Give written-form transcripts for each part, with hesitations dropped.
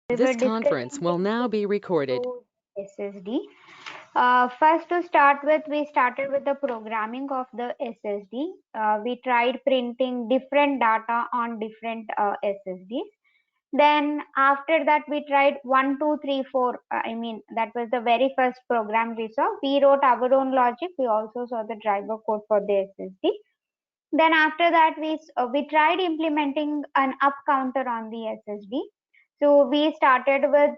We This were conference discussing will now things be recorded. to SSD. First, to start with, we started with the programming of the SSD. We tried printing different data on different SSDs. Then after that, we tried 1, 2, 3, 4. That was the very first program we saw. We wrote our own logic. We also saw the driver code for the SSD. Then after that, we tried implementing an up counter on the SSD. So we started with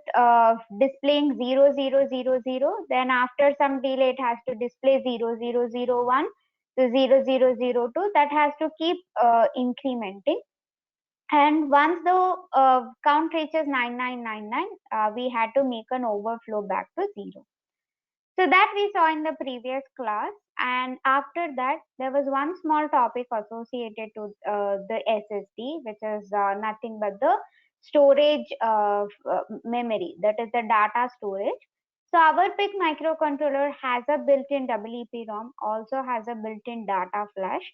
displaying 0000. Then after some delay, it has to display 0001 to 0002. That has to keep incrementing. And once the count reaches 9999, we had to make an overflow back to 0. So that we saw in the previous class. And after that, there was one small topic associated to the SSD, which is nothing but the storage memory, that is the data storage. So our PIC microcontroller has a built-in EEPROM, also has a built-in data flash.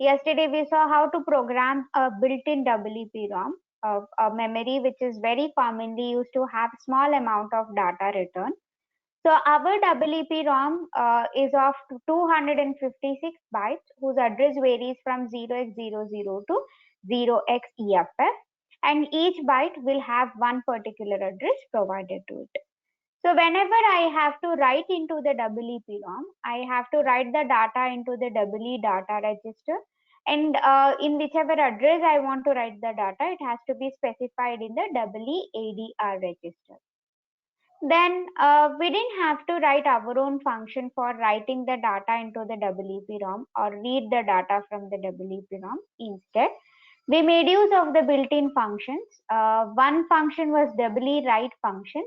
Yesterday we saw how to program a built-in EEPROM, a memory which is very commonly used to have small amount of data return. So our EEPROM is of 256 bytes, whose address varies from 0x00 to 0xEFF, and each byte will have one particular address provided to it. So whenever I have to write into the EEPROM, I have to write the data into the EE data register, and in whichever address I want to write the data, it has to be specified in the EE ADR register. Then we didn't have to write our own function for writing the data into the EEPROM or read the data from the EEPROM. Instead, we made use of the built-in functions. One function was EE write function.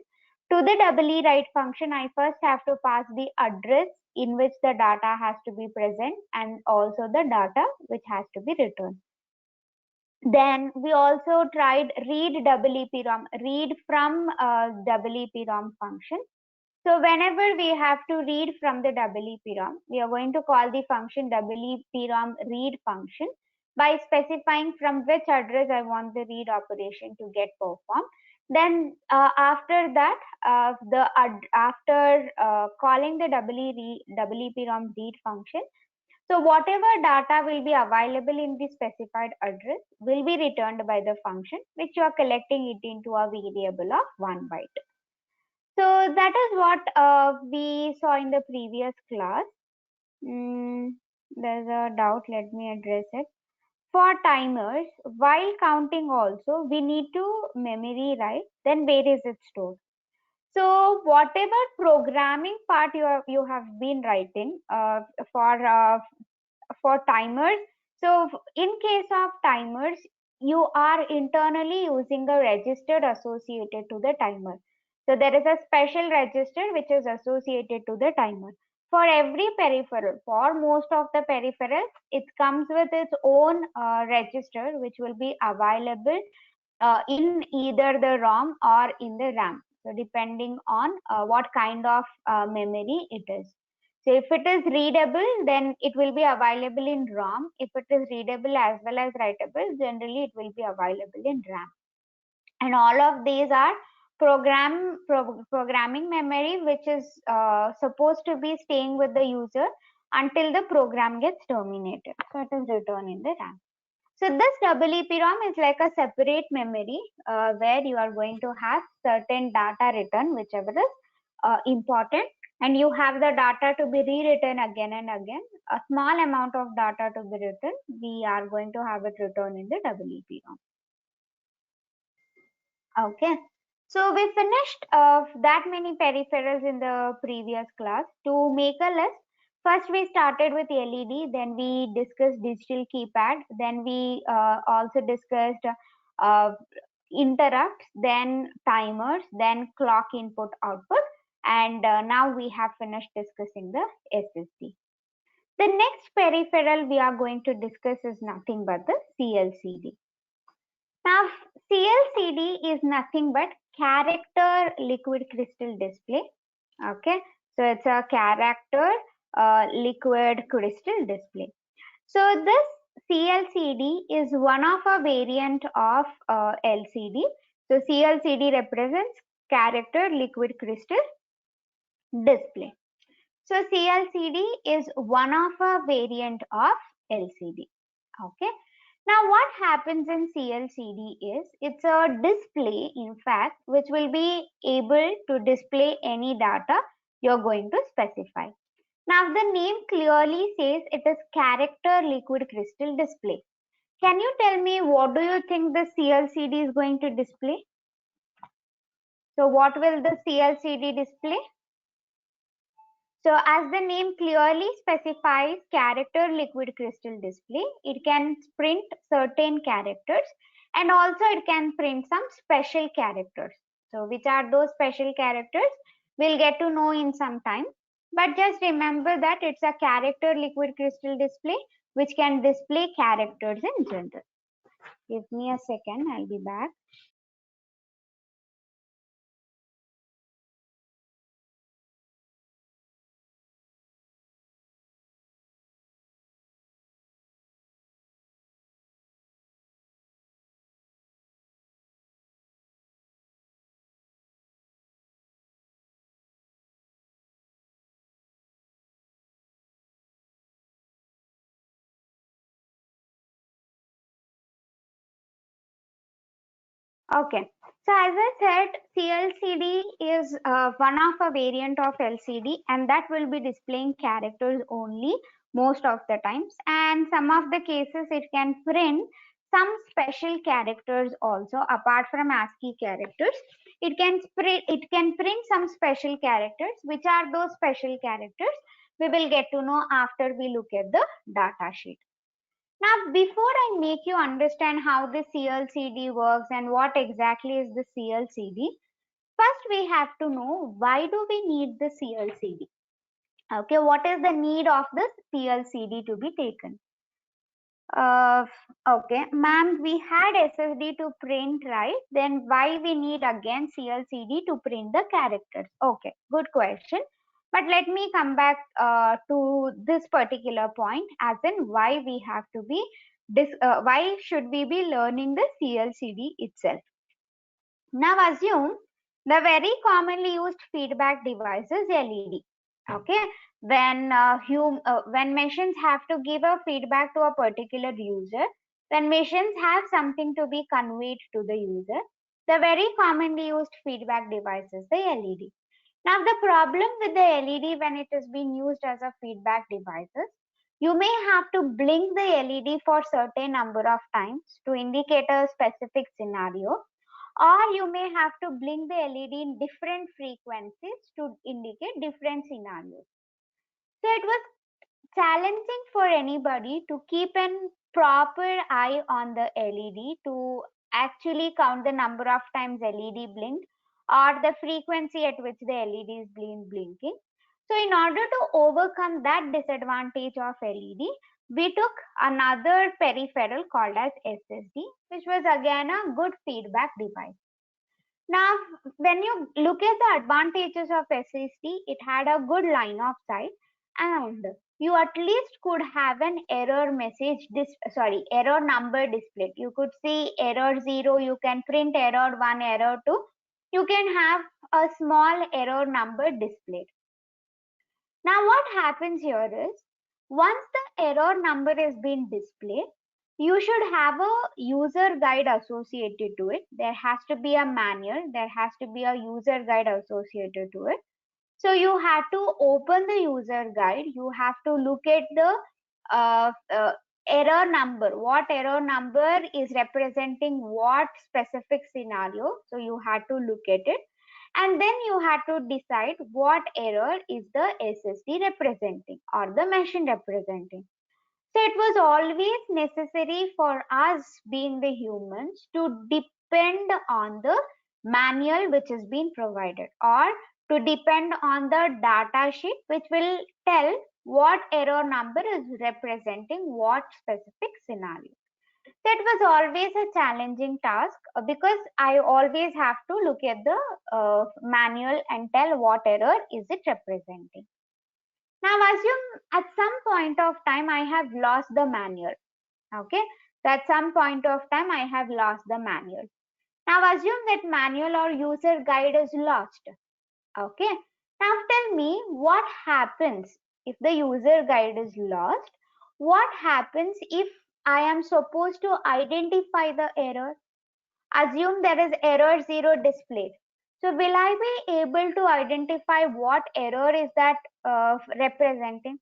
To the EE write function, I first have to pass the address in which the data has to be present and also the data which has to be returned. Then we also tried read EEPROM, read from EEPROM function. So whenever we have to read from the EEPROM, we are going to call the function EEPROM read function by specifying from which address I want the read operation to get performed. Then after that, after calling the EEPROM read function, so whatever data will be available in the specified address will be returned by the function, which you are collecting it into a variable of 1 byte. So that is what we saw in the previous class. There's a doubt, let me address it. For timers, while counting also, we need to memory write, then where is it stored? So whatever programming part you have been writing for timers. So in case of timers, you are internally using a register associated to the timer. So there is a special register which is associated to the timer. For every peripheral, for most of the peripherals, it comes with its own register which will be available in either the ROM or in the RAM. So depending on what kind of memory it is. So if it is readable, then it will be available in ROM. If it is readable as well as writable, generally it will be available in RAM. And all of these are programming memory, which is supposed to be staying with the user until the program gets terminated. So it is returned in the RAM. So this EEPROM is like a separate memory where you are going to have certain data written, whichever is important, and you have the data to be rewritten again and again. A small amount of data to be written, we are going to have it written in the EEPROM. Okay, so we finished that many peripherals in the previous class. To make a list, first we started with LED, then we discussed digital keypad, then we also discussed interrupts, then timers, then clock input output, and now we have finished discussing the SSD. The next peripheral we are going to discuss is nothing but the CLCD. Now, CLCD is nothing but character liquid crystal display. Okay, so it's a character liquid crystal display. So this CLCD is one of a variant of LCD. So CLCD represents character liquid crystal display. So CLCD is one of a variant of LCD. Okay. Now what happens in CLCD is it's a display, in fact, which will be able to display any data you're going to specify. Now the name clearly says it is character liquid crystal display. Can you tell me what do you think the CLCD is going to display? So what will the CLCD display? So as the name clearly specifies character liquid crystal display, it can print certain characters and also it can print some special characters. So which are those special characters? We'll get to know in some time. But just remember that it's a character liquid crystal display which can display characters in general. Give me a second, I'll be back. Okay. So as I said, CLCD is one of a variant of LCD and that will be displaying characters only most of the times. And some of the cases it can print some special characters also apart from ASCII characters. It can print some special characters. Which are those special characters? We will get to know after we look at the data sheet. Now, before I make you understand how the CLCD works and what exactly is the CLCD, first we have to know why do we need the CLCD? Okay, what is the need of the CLCD to be taken? Uh, okay, ma'am, we had SSD to print, right? Then why we need again CLCD to print the characters? Okay, good question. But let me come back to this particular point, as in why we have to be why should we be learning the CLCD itself? Now assume the very commonly used feedback device is LED. Okay, when machines have to give a feedback to a particular user, when machines have something to be conveyed to the user, the very commonly used feedback device is the LED. Now the problem with the LED when it is being used as a feedback device is you may have to blink the LED for certain number of times to indicate a specific scenario, or you may have to blink the LED in different frequencies to indicate different scenarios. So it was challenging for anybody to keep a proper eye on the LED to actually count the number of times LED blinked or the frequency at which the LED is blinking. So in order to overcome that disadvantage of LED, we took another peripheral called as SSD, which was again a good feedback device. Now, when you look at the advantages of SSD, it had a good line of sight and you at least could have an error message, error number displayed. You could see error 0, you can print error 1, error 2. You can have a small error number displayed. Now what happens here is, once the error number is being displayed, you should have a user guide associated to it. There has to be a manual, there has to be a user guide associated to it. So you have to open the user guide, you have to look at the uh, uh, error number, what error number is representing what specific scenario. So you have to look at it and then you have to decide what error is the SSD representing or the machine representing. So it was always necessary for us, being the humans, to depend on the manual which is being provided or to depend on the data sheet which will tell what error number is representing what specific scenario. That was always a challenging task because I always have to look at the manual and tell what error is it representing. Now assume at some point of time I have lost the manual. Okay, so at some point of time I have lost the manual. Now assume that manual or user guide is lost. Okay. Now tell me what happens if the user guide is lost. What happens if I am supposed to identify the error? Assume there is error 0 displayed. So will I be able to identify what error is that representing?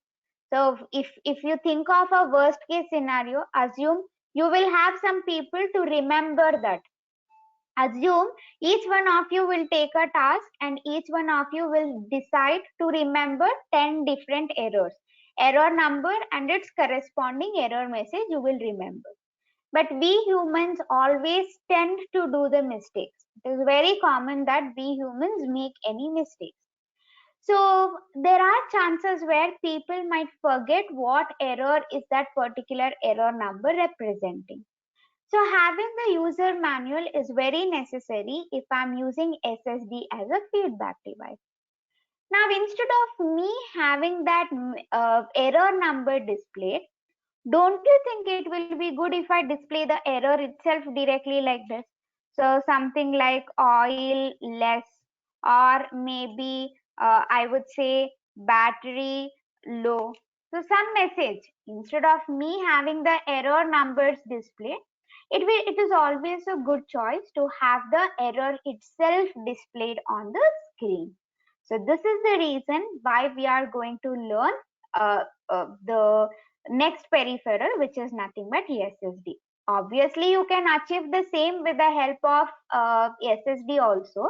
So if you think of a worst case scenario, assume you will have some people to remember that. Assume each one of you will take a task and each one of you will decide to remember 10 different errors. Error number and its corresponding error message you will remember. But we humans always tend to do the mistakes. It is very common that we humans make any mistakes. So there are chances where people might forget what error is that particular error number representing. So having the user manual is very necessary if I'm using SSD as a feedback device. Now instead of me having that error number displayed, don't you think it will be good if I display the error itself directly like this? So something like oil less, or maybe I would say battery low. So some message instead of me having the error numbers displayed, it is always a good choice to have the error itself displayed on the screen. So this is the reason why we are going to learn the next peripheral, which is nothing but SSD. Obviously, you can achieve the same with the help of SSD also.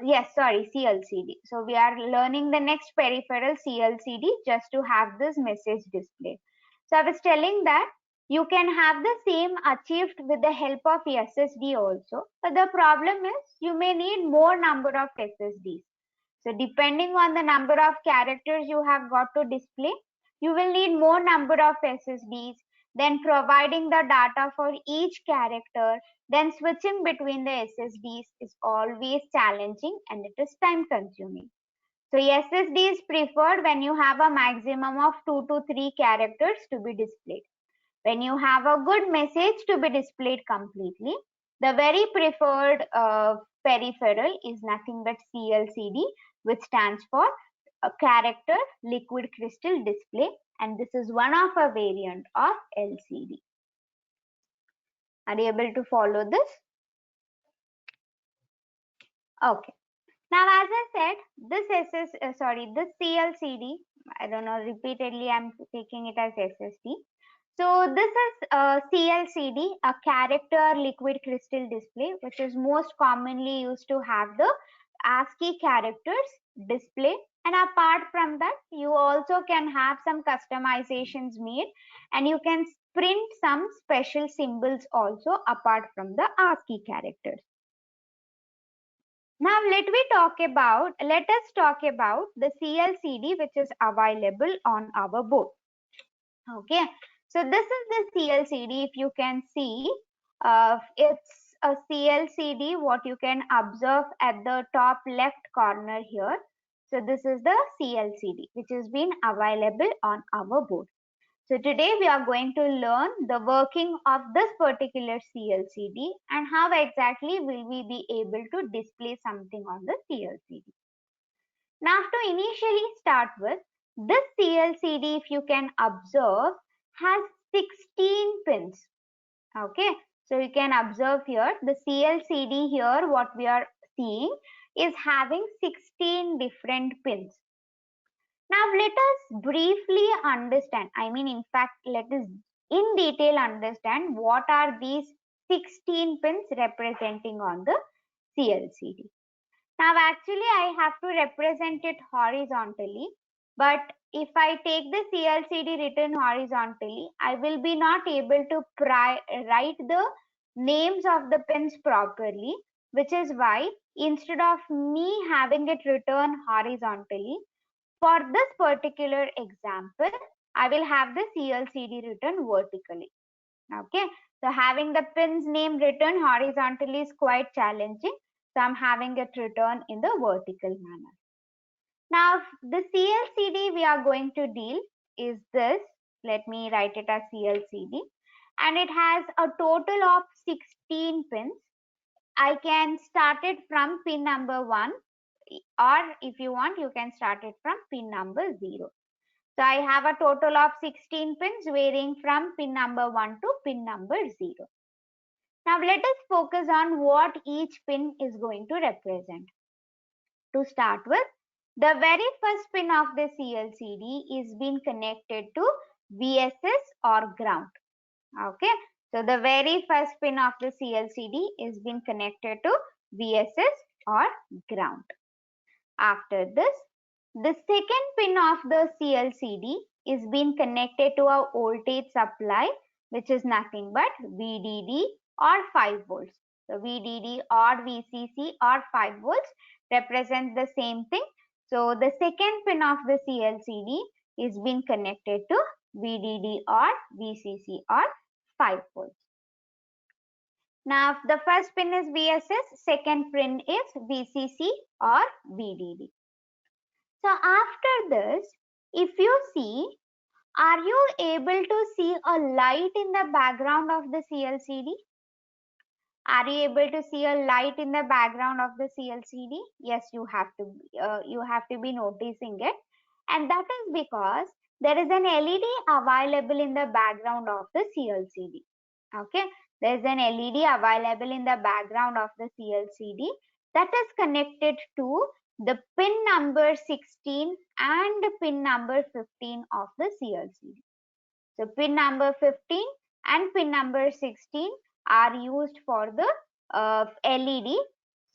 Yes, sorry, CLCD. So we are learning the next peripheral CLCD just to have this message display. So I was telling that you can have the same achieved with the help of SSD also. But the problem is you may need more number of SSDs. So depending on the number of characters you have got to display, you will need more number of SSDs, then providing the data for each character, then switching between the SSDs is always challenging and it is time consuming. So SSD is preferred when you have a maximum of 2 to 3 characters to be displayed. When you have a good message to be displayed completely, the very preferred peripheral is nothing but CLCD, which stands for a character liquid crystal display, and this is one of a variant of LCD. Are you able to follow this? Okay. Now, as I said, this CLCD, I don't know, repeatedly I'm taking it as SSD. So this is CLCD, a character liquid crystal display, which is most commonly used to have the ASCII characters display. And apart from that, you also can have some customizations made and you can print some special symbols also apart from the ASCII characters. Now let us talk about the CLCD which is available on our board. Okay, so this is the CLCD. If you can see, it's a CLCD. What you can observe at the top left corner here. So this is the CLCD which has been available on our board. So today we are going to learn the working of this particular CLCD and how exactly will we be able to display something on the CLCD. Now to initially start with, this CLCD, if you can observe, has 16 pins. Okay, so you can observe here the CLCD here, what we are seeing is having 16 different pins. Now let us briefly understand, in fact, let us in detail understand what are these 16 pins representing on the CLCD. Now actually I have to represent it horizontally, but if I take the CLCD written horizontally, I will be not able to write the names of the pins properly, which is why instead of me having it written horizontally, for this particular example, I will have the CLCD written vertically. Okay, so having the pin's name written horizontally is quite challenging. So I'm having it written in the vertical manner. Now the CLCD we are going to deal is this. Let me write it as CLCD. And it has a total of 16 pins. I can start it from pin number 1, or if you want, you can start it from pin number 0. So I have a total of 16 pins varying from pin number 1 to pin number 0. Now let us focus on what each pin is going to represent. To start with, the very first pin of the CLCD is being connected to VSS or ground. Okay, so the very first pin of the CLCD is being connected to VSS or ground. After this, the second pin of the CLCD is being connected to a voltage supply, which is nothing but VDD or 5 volts. So VDD or VCC or 5 volts represent the same thing. So the second pin of the CLCD is being connected to VDD or VCC or 5 volts. Now the first pin is VSS, second pin is VCC or VDD. So after this, if you see, are you able to see a light in the background of the CLCD? Are you able to see a light in the background of the CLCD? Yes, you have to be noticing it, and that is because there is an LED available in the background of the CLCD. Okay, there is an LED available in the background of the CLCD that is connected to the pin number 16 and pin number 15 of the CLCD. So pin number 15 and pin number 16 are used for the LED.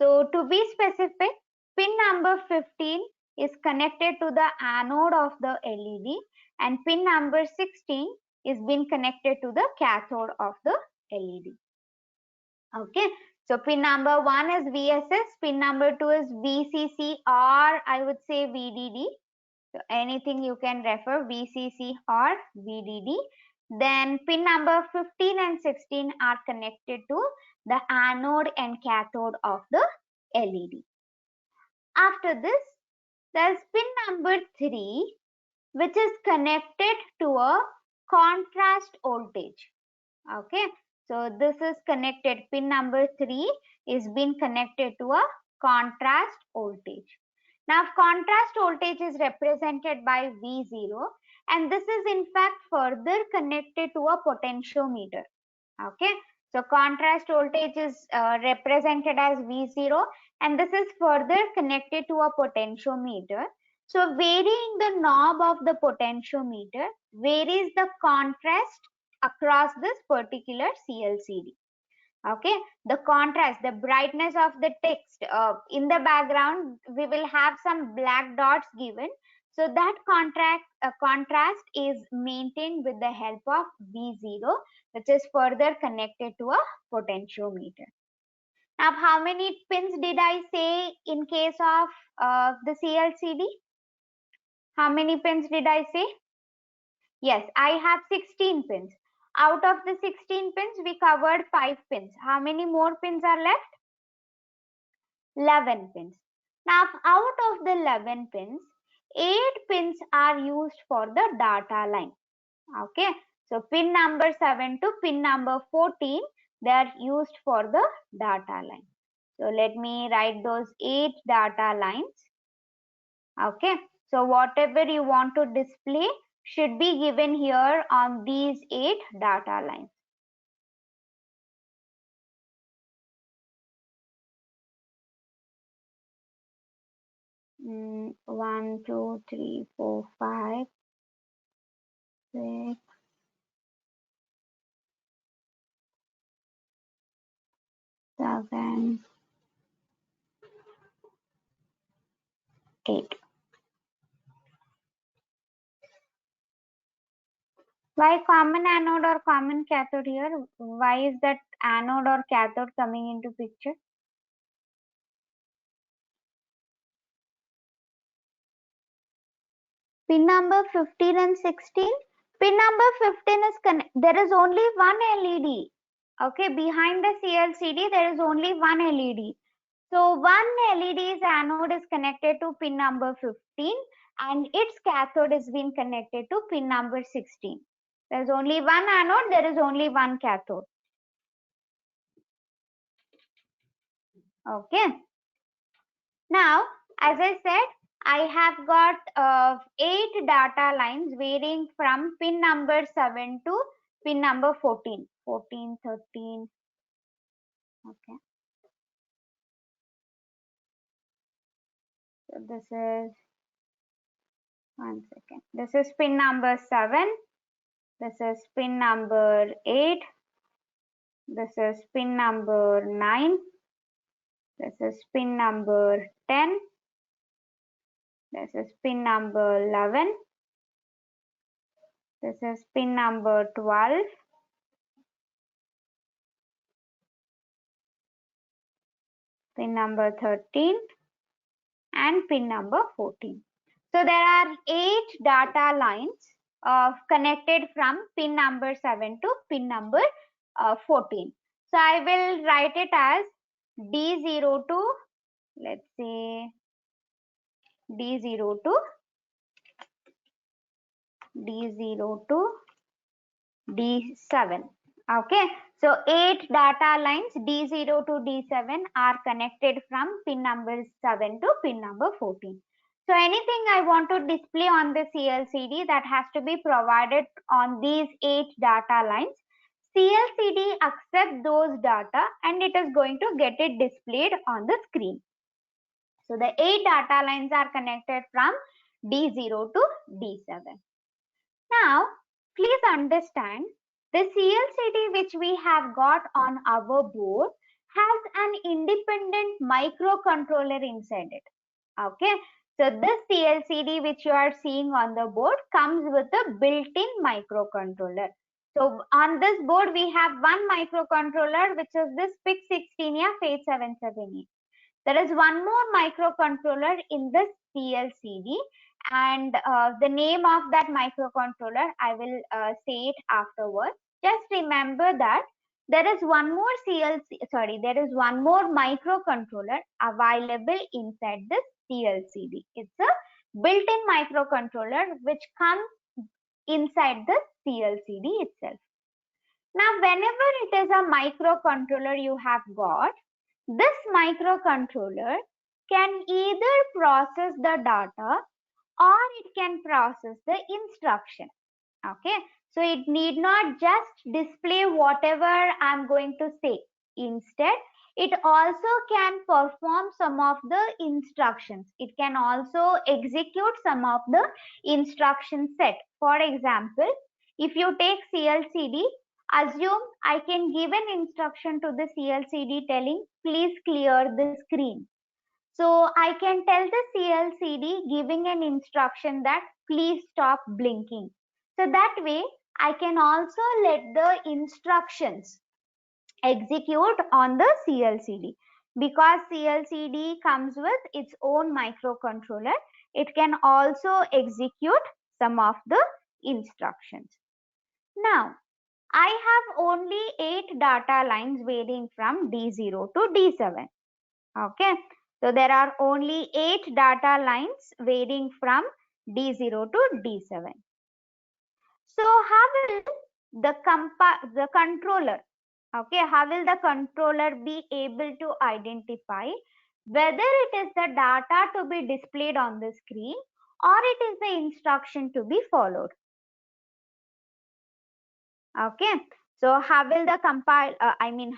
So to be specific, pin number 15 is connected to the anode of the LED and pin number 16 is being connected to the cathode of the LED. Okay, so pin number 1 is VSS, pin number 2 is VCC, or I would say VDD. So anything you can refer, VCC or VDD. Then pin number 15 and 16 are connected to the anode and cathode of the LED. After this, there is pin number 3, which is connected to a contrast voltage. Okay, so this is connected, pin number 3 is being connected to a contrast voltage. Now contrast voltage is represented by V0, and this is in fact further connected to a potentiometer. Okay, so contrast voltage is represented as V0, and this is further connected to a potentiometer. So varying the knob of the potentiometer varies the contrast across this particular CLCD. Okay, the contrast, the brightness of the text in the background, we will have some black dots given. So that contrast is maintained with the help of V0, which is further connected to a potentiometer. Now, how many pins did I say in case of the CLCD? How many pins did I say? Yes, I have 16 pins. Out of the 16 pins, we covered 5 pins. How many more pins are left? 11 pins. Now, out of the 11 pins, 8 pins are used for the data line. Okay, so pin number 7 to pin number 14, they are used for the data line. So let me write those 8 data lines. Okay, so whatever you want to display should be given here on these 8 data lines. One, two, three, four, 5, 6, 7, 8. Why common anode or common cathode here? Why is that anode or cathode coming into picture? Pin number 15 and 16. Pin number 15 is there is only one LED. Okay, behind the CLCD there is only one LED. So one LED's anode is connected to pin number 15 and its cathode is being connected to pin number 16. There is only one anode, there is only one cathode. Okay. Now, as I said, I have got 8 data lines varying from pin number 7 to pin number 14. 14, 13. Okay. So this is, one second. This is pin number 7. This is pin number 8. This is pin number 9. This is pin number 10. This is pin number 11. This is pin number 12. Pin number 13 and pin number 14. So there are 8 data lines connected from pin number 7 to pin number 14. So I will write it as D0 to, let's say D0 to D0 to D7. Okay, so 8 data lines D0 to D7 are connected from pin number 7 to pin number 14. So anything I want to display on the CLCD that has to be provided on these 8 data lines, CLCD accepts those data and it is going to get it displayed on the screen. So the 8 data lines are connected from D0 to D7. Now, please understand the CLCD which we have got on our board has an independent microcontroller inside it. Okay, so this CLCD which you are seeing on the board comes with a built-in microcontroller. So on this board we have one microcontroller which is this C16 C17 There is one more microcontroller in this CLCD, and the name of that microcontroller I will say it afterwards. Just remember that there is one more there is one more microcontroller available inside this CLCD. It's a built-in microcontroller which comes inside the CLCD itself. Now, whenever it is a microcontroller you have got, this microcontroller can either process the data or it can process the instruction. Okay, so it need not just display whatever I'm going to say. Instead, it also can perform some of the instructions. It can also execute some of the instruction set. For example, if you take CLCD, assume I can give an instruction to the CLCD telling please clear the screen. So I can tell the CLCD giving an instruction that please stop blinking. So that way I can also let the instructions execute on the CLCD. Because CLCD comes with its own microcontroller, it can also execute some of the instructions. Now, I have only 8 data lines varying from D0 to D7. Okay, so there are only 8 data lines varying from D0 to D7. So how will the controller, okay, how will the controller be able to identify whether it is the data to be displayed on the screen or it is the instruction to be followed? Okay, so how will the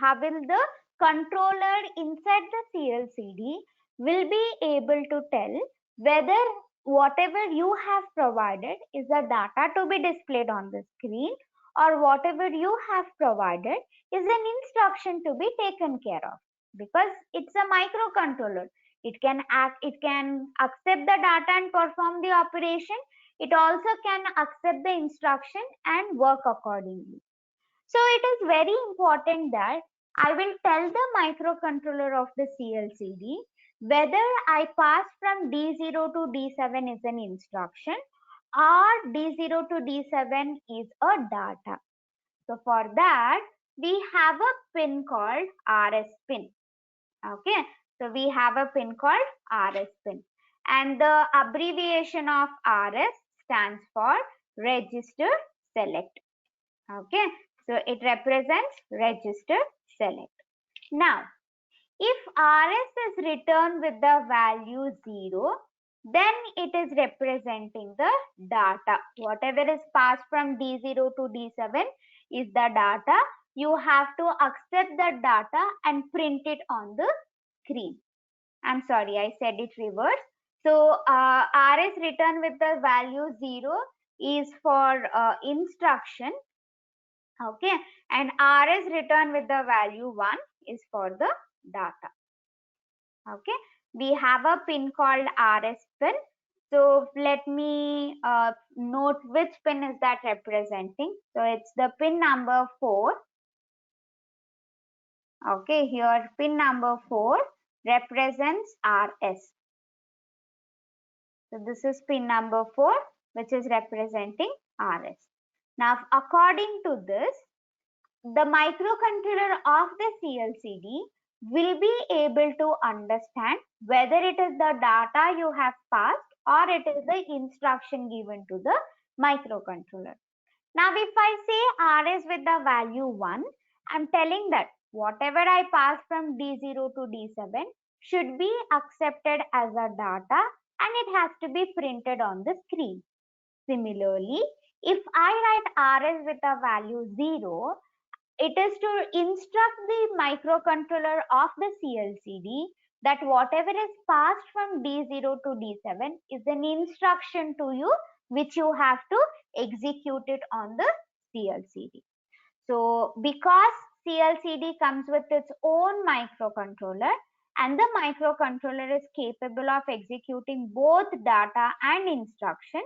how will the controller inside the CLCD will be able to tell whether whatever you have provided is the data to be displayed on the screen or whatever you have provided is an instruction to be taken care of, because it's a microcontroller. It can accept the data and perform the operation. It also can accept the instruction and work accordingly. So it is very important that I will tell the microcontroller of the CLCD whether I pass from D0 to D7 is an instruction or D0 to D7 is a data. So for that, we have a pin called RS pin. Okay, so we have a pin called RS pin, and the abbreviation of RS stands for register select. Okay, so it represents register select. Now, If RS is returned with the value 0, then it is representing the data. Whatever is passed from D0 to D7 is the data. You have to accept the data and print it on the screen. I'm sorry, I said it reverse. So RS return with the value 0 is for instruction, okay, and RS return with the value 1 is for the data. Okay, we have a pin called RS pin. So let me note which pin is that representing. So it's the pin number 4. Okay, here pin number 4 represents RS. So this is pin number 4, which is representing RS. Now, according to this, the microcontroller of the CLCD will be able to understand whether it is the data you have passed or it is the instruction given to the microcontroller. Now, if I say RS with the value 1, I'm telling that whatever I pass from D0 to D7 should be accepted as a data and it has to be printed on the screen. Similarly, if I write RS with a value 0, it is to instruct the microcontroller of the CLCD that whatever is passed from D0 to D7 is an instruction to you which you have to execute it on the CLCD. So because CLCD comes with its own microcontroller and the microcontroller is capable of executing both data and instruction,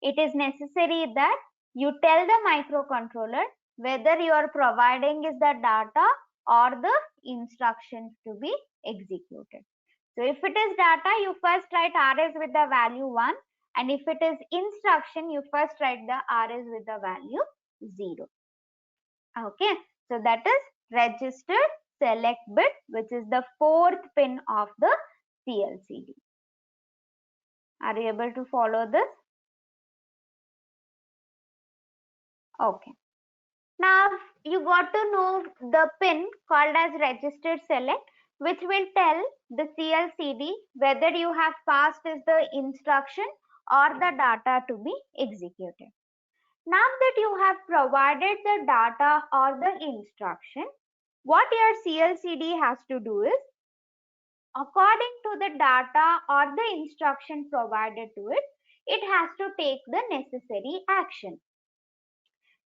it is necessary that you tell the microcontroller whether you are providing is the data or the instructions to be executed. So if it is data, you first write RS with the value 1, and if it is instruction, you first write the RS with the value 0. Okay, so that is registered select bit, which is the 4th pin of the CLCD. Are you able to follow this? Okay. Now you got to know the pin called as registered select, which will tell the CLCD whether you have passed is the instruction or the data to be executed. Now that you have provided the data or the instruction, what your CLCD has to do is, according to the data or the instruction provided to it, it has to take the necessary action.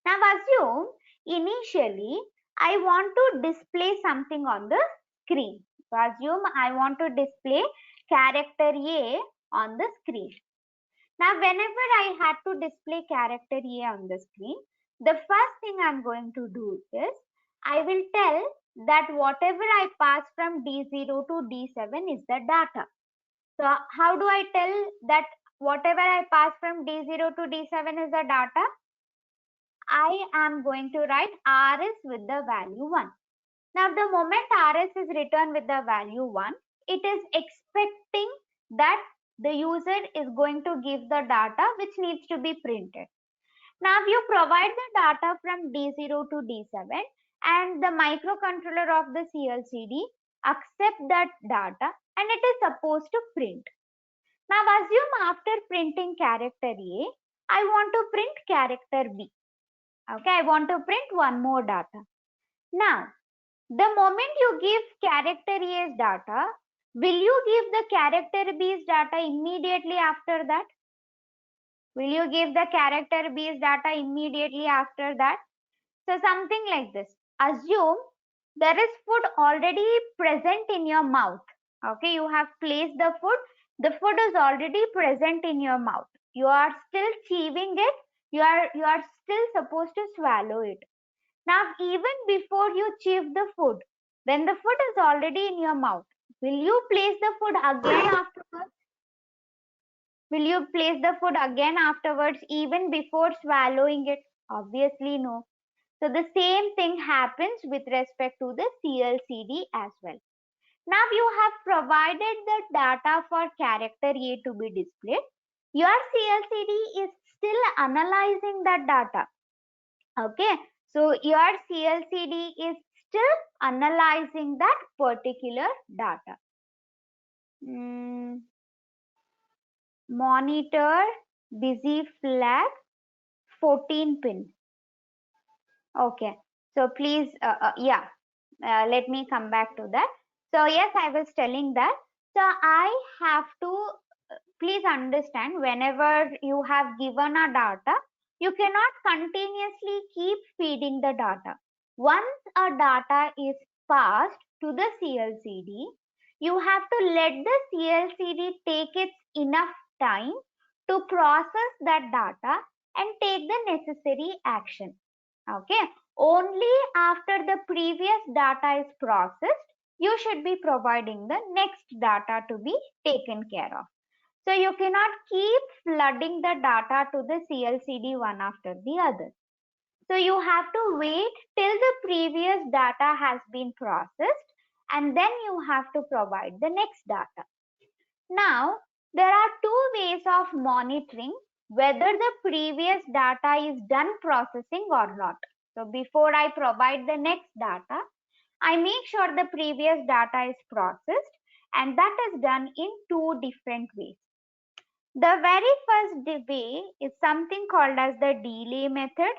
Now assume initially I want to display something on the screen. So assume I want to display character A on the screen. Now whenever I had to display character A on the screen, the first thing I'm going to do is I will tell that whatever I pass from D0 to D7 is the data. So how do I tell that whatever I pass from D0 to D7 is the data? I am going to write RS with the value 1. Now the moment RS is written with the value 1, it is expecting that the user is going to give the data which needs to be printed. Now you provide the data from D0 to D7 and the microcontroller of the CLCD accept that data and it is supposed to print. Now assume after printing character A, I want to print character B. Okay, I want to print one more data. Now, the moment you give character A's data, will you give the character B's data immediately after that? Will you give the character B's data immediately after that? So something like this. Assume there is food already present in your mouth. Okay, you have placed the food. The food is already present in your mouth. You are still chewing it. You are still supposed to swallow it. Now, even before you chew the food, when the food is already in your mouth, will you place the food again afterwards? Will you place the food again afterwards, even before swallowing it? Obviously, no. So the same thing happens with respect to the CLCD as well. Now you have provided the data for character A to be displayed. Your CLCD is still analyzing that data. Okay, so your CLCD is still analyzing that particular data. Monitor busy flag 14 pin. Okay, so please, let me come back to that. So yes, I was telling that. So I have to, please understand, whenever you have given a data, you cannot continuously keep feeding the data. Once a data is passed to the CLCD, you have to let the CLCD take its enough time to process that data and take the necessary action. Okay, only after the previous data is processed, you should be providing the next data to be taken care of. So you cannot keep flooding the data to the CLCD one after the other. So you have to wait till the previous data has been processed and then you have to provide the next data. Now, there are two ways of monitoring whether the previous data is done processing or not. So before I provide the next data, I make sure the previous data is processed, and that is done in two different ways. The very first way is something called as the delay method,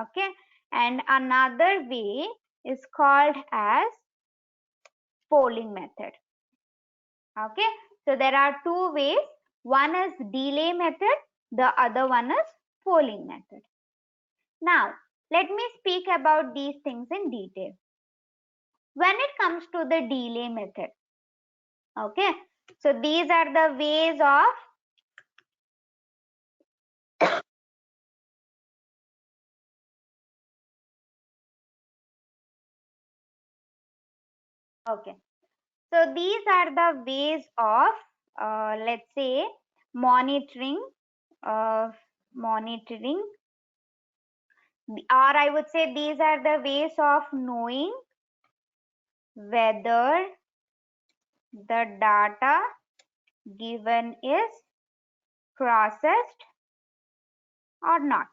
okay, and another way is called as polling method. Okay, so there are two ways. One is delay method, the other one is polling method. Now, let me speak about these things in detail. When it comes to the delay method, okay, so these are the ways of okay, so these are the ways of let's say monitoring uh, monitoring, or I would say these are the ways of knowing whether the data given is processed or not.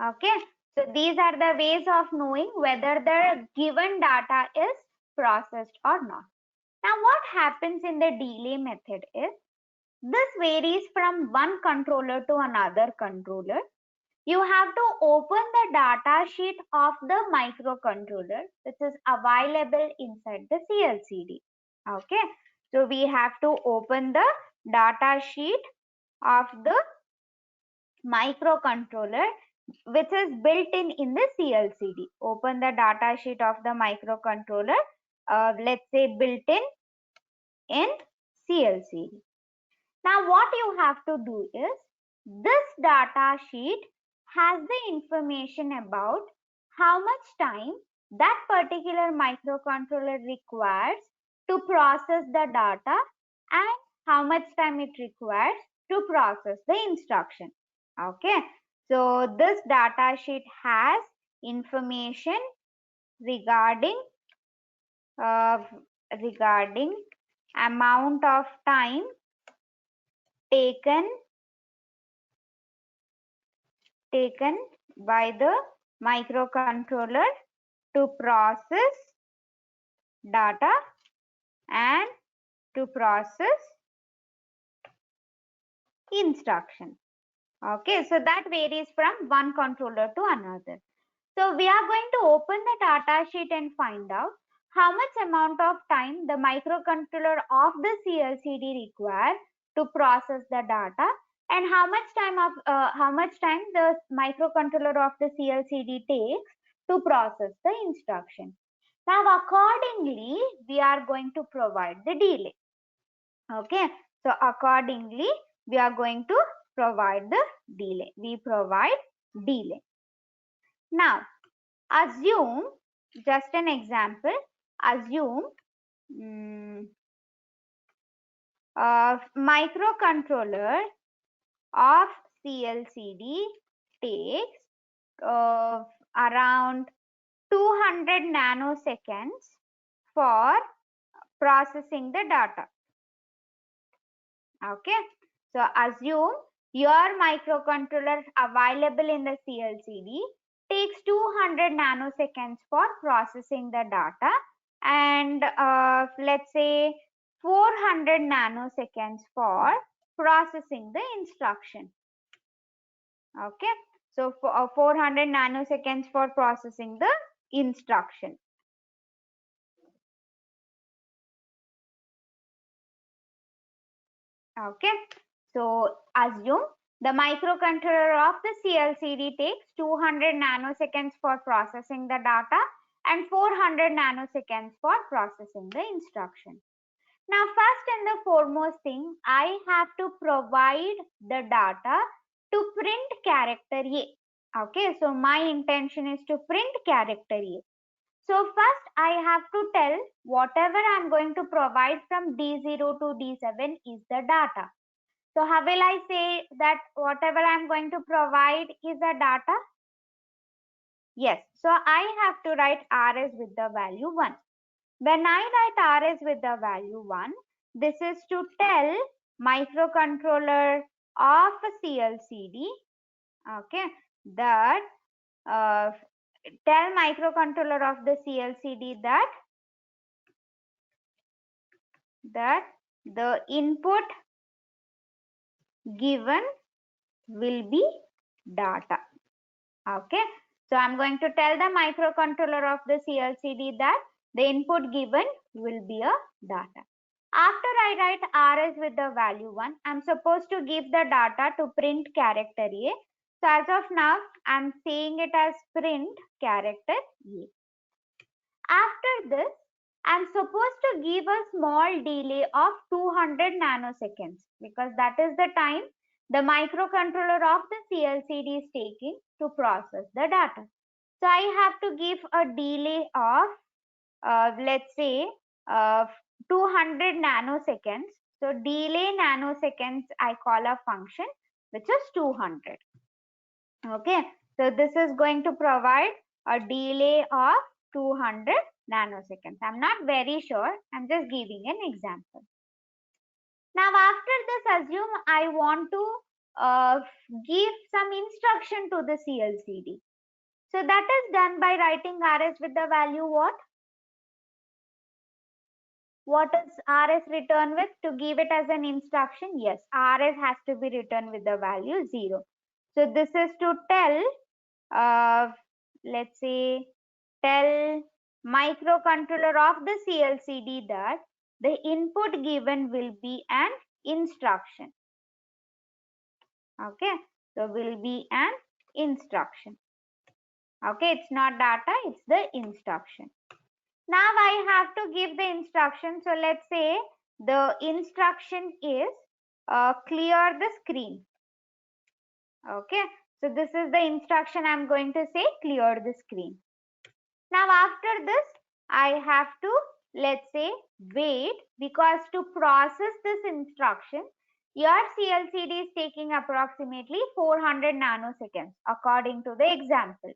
Okay, so these are the ways of knowing whether the given data is processed or not. Now what happens in the delay method is, this varies from one controller to another controller. You have to open the data sheet of the microcontroller which is available inside the CLCD. Okay, so we have to open the data sheet of the microcontroller which is built in the CLCD. Open the data sheet of the microcontroller, let's say built in CLCD. Now what you have to do is, this data sheet has the information about how much time that particular microcontroller requires to process the data and how much time it requires to process the instruction. Okay, so this data sheet has information regarding uh, regarding amount of time taken by the microcontroller to process data and to process instruction. Okay, so that varies from one controller to another. So we are going to open the data sheet and find out how much amount of time the microcontroller of the CLCD requires to process the data and how much time the microcontroller of the CLCD takes to process the instruction. Now accordingly, we are going to provide the delay. Okay, so accordingly, we are going to provide the delay. We provide delay. Now, assume, just an example, assume microcontroller of CLCD takes around 200 nanoseconds for processing the data. Okay, so assume your microcontroller available in the CLCD takes 200 nanoseconds for processing the data, and let's say 400 nanoseconds for processing the instruction. Okay, so for 400 nanoseconds for processing the instruction. Okay, so assume the microcontroller of the CLCD takes 200 nanoseconds for processing the data and 400 nanoseconds for processing the instruction. Now, first and the foremost thing, I have to provide the data to print character A. Okay, so my intention is to print character A. So first I have to tell whatever I'm going to provide from D0 to D7 is the data. So how will I say that whatever I'm going to provide is the data? Yes, so I have to write RS with the value 1. When I write RS with the value 1, this is to tell microcontroller of a CLCD, okay, that tell microcontroller of the CLCD that the input given will be data. Okay, so I'm going to tell the microcontroller of the CLCD that the input given will be a data. After I write RS with the value 1, I'm supposed to give the data to print character A. So as of now, I'm saying it as print character A. After this, I'm supposed to give a small delay of 200 nanoseconds because that is the time the microcontroller of the CLCD is taking to process the data. So I have to give a delay of let's say uh, 200 nanoseconds. So delay nanoseconds I call a function which is 200. Okay, so this is going to provide a delay of 200 nanoseconds. I'm not very sure. I'm just giving an example. Now after this, assume I want to give some instruction to the CLCD. So that is done by writing RS with the value what? What is RS return with to give it as an instruction? Yes, RS has to be written with the value 0. So this is to tell, let's say, tell microcontroller of the CLCD that the input given will be an instruction. Okay, so will be an instruction. Okay, it's not data, it's the instruction. Now I have to give the instruction. So let's say the instruction is clear the screen. Okay, so this is the instruction I'm going to say, clear the screen. Now after this, I have to, let's say, wait, because to process this instruction, your CLCD is taking approximately 400 nanoseconds according to the example.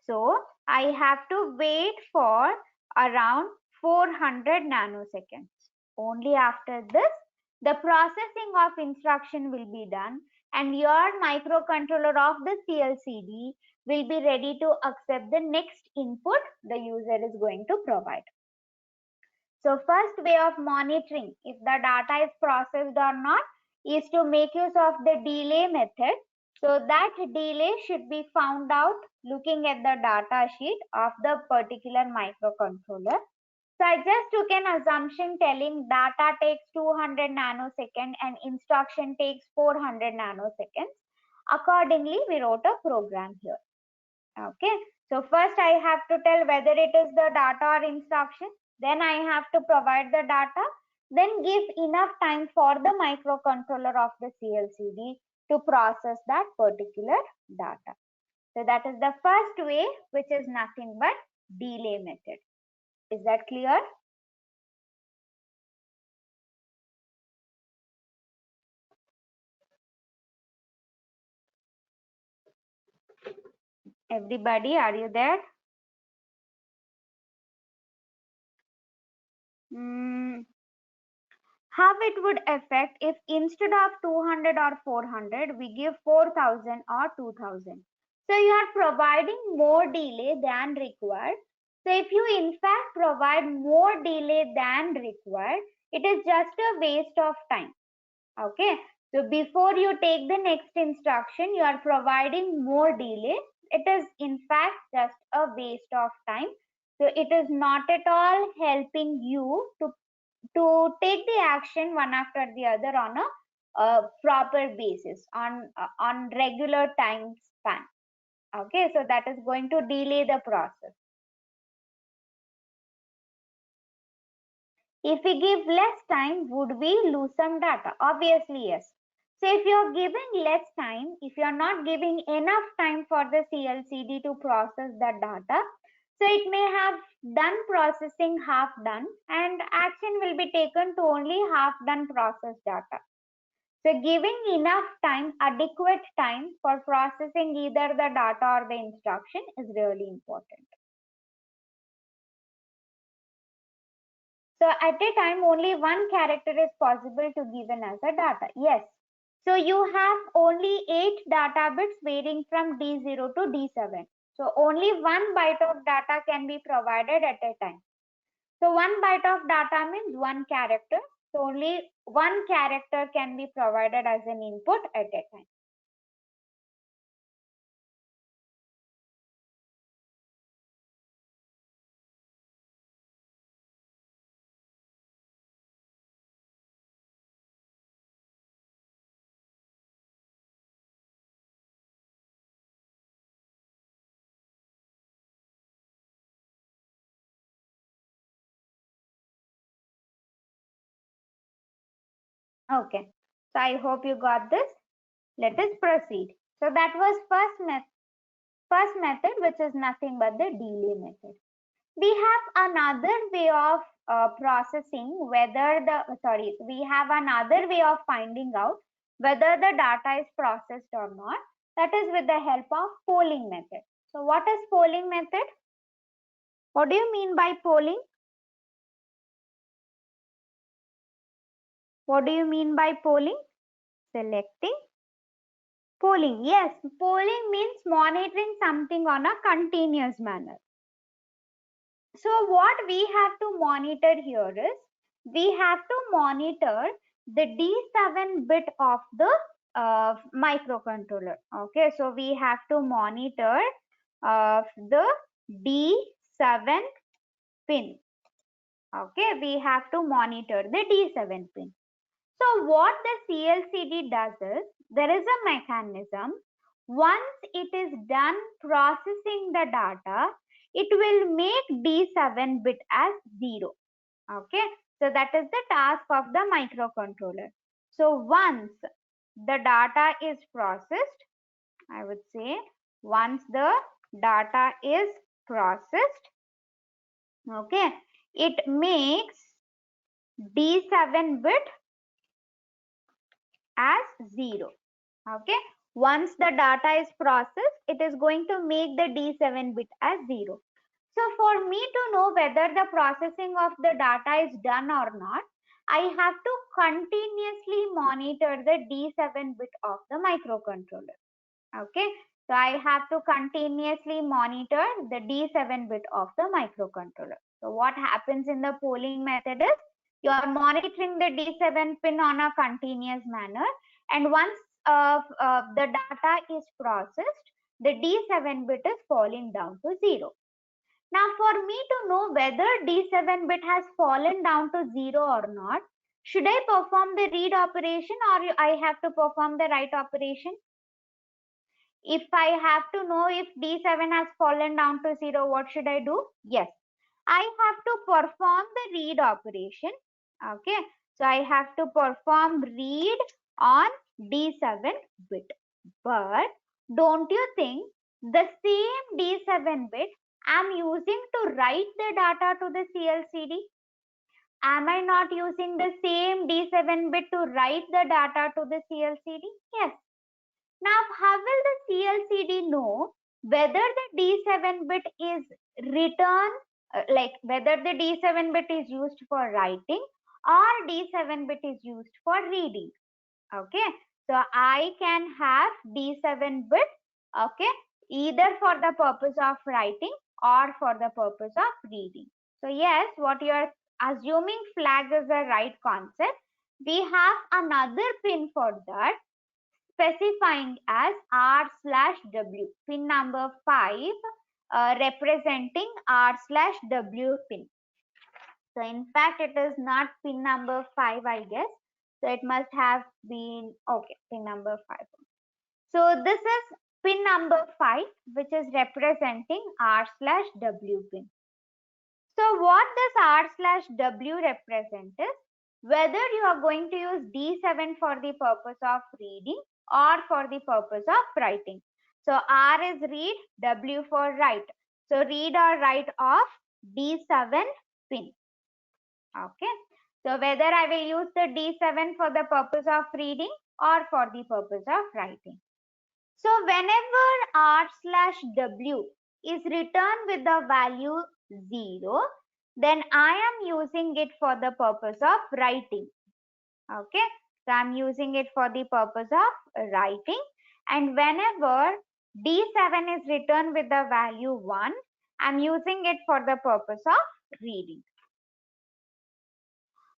So I have to wait for around 400 nanoseconds. Only after this, the processing of instruction will be done and your microcontroller of the CLCD will be ready to accept the next input the user is going to provide. So first way of monitoring if the data is processed or not is to make use of the delay method. So that delay should be found out looking at the data sheet of the particular microcontroller. So I just took an assumption telling data takes 200 nanoseconds and instruction takes 400 nanoseconds. Accordingly, we wrote a program here. Okay, so first I have to tell whether it is the data or instruction. Then I have to provide the data. Then give enough time for the microcontroller of the CLCD to process that particular data. So that is the first way, which is nothing but delay method. Is that clear? Everybody, are you there? How it would affect if instead of 200 or 400, we give 4000 or 2000. So you are providing more delay than required. So if you in fact provide more delay than required, it is just a waste of time. Okay. So before you take the next instruction, you are providing more delay. It is in fact just a waste of time. So it is not at all helping you to take the action one after the other on a proper basis on regular time span. Okay, so that is going to delay the process. If we give less time, would we lose some data? Obviously, yes. So if you're giving less time, if you're not giving enough time for the CLCD to process the data, so it may have done processing half done and action will be taken to only half done process data. So giving enough time, adequate time for processing either the data or the instruction is really important. So at a time, only one character is possible to given as a data. Yes. So you have only 8 data bits varying from D0 to D7. So only 1 byte of data can be provided at a time. So 1 byte of data means 1 character. So only 1 character can be provided as an input at a time. Okay. So I hope you got this. Let us proceed. So that was first method, which is nothing but the delay method. We have another way of processing whether we have another way of finding out whether the data is processed or not. That is with the help of polling method. So what is polling method? What do you mean by polling? What do you mean by polling? Selecting. Polling. Yes, polling means monitoring something on a continuous manner. So what we have to monitor here is, we have to monitor the D7 bit of the microcontroller. Okay, so we have to monitor the D7 pin. Okay, we have to monitor the D7 pin. So what the CLCD does is, there is a mechanism. Once it is done processing the data, it will make D7 bit as 0. Okay, so that is the task of the microcontroller. So once the data is processed, I would say once the data is processed, okay, it makes D7 bit as 0. Okay, once the data is processed, it is going to make the D7 bit as 0. So for me to know whether the processing of the data is done or not, I have to continuously monitor the D7 bit of the microcontroller. Okay, so I have to continuously monitor the D7 bit of the microcontroller. So what happens in the polling method is, you are monitoring the D7 pin on a continuous manner, and once the data is processed, the D7 bit is falling down to 0. Now for me to know whether D7 bit has fallen down to 0 or not, should I perform the read operation or I have to perform the write operation? If I have to know if D7 has fallen down to 0, what should I do? Yes, I have to perform the read operation. Okay, so I have to perform read on D7 bit. But don't you think the same D7 bit I'm using to write the data to the CLCD? Am I not using the same D7 bit to write the data to the CLCD? Yes. Now, how will the CLCD know whether the D7 bit is return, like whether the D7 bit is used for writing or D7 bit is used for reading? Okay, so I can have D7 bit, okay, either for the purpose of writing or for the purpose of reading. So yes, what you are assuming flag is the right concept. We have another pin for that, specifying as R/W, pin number 5, representing R/W pin. So in fact, it is not pin number 5, I guess. So it must have been, okay, pin number 5. So this is pin number 5, which is representing R/W pin. So what this R/W represents is whether you are going to use D7 for the purpose of reading or for the purpose of writing. So R is read, W for write. So read or write of D7 pin. Okay. So whether I will use the D7 for the purpose of reading or for the purpose of writing. So whenever R/W is returned with the value 0, then I am using it for the purpose of writing. Okay. So I'm using it for the purpose of writing. And whenever D7 is returned with the value 1, I'm using it for the purpose of reading.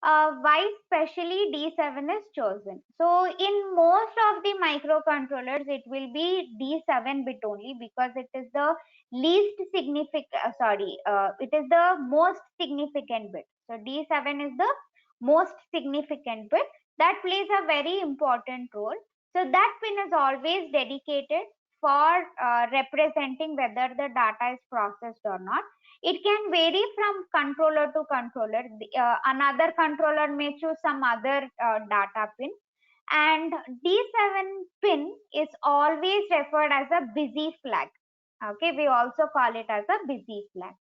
Why specially D7 is chosen? So in most of the microcontrollers, it will be D7 bit only because it is the least significant, it is the most significant bit. So D7 is the most significant bit that plays a very important role. So that pin is always dedicated for representing whether the data is processed or not. It can vary from controller to controller. Another controller may choose some other data pin. And D7 pin is always referred as a busy flag. Okay, we also call it as a busy flag.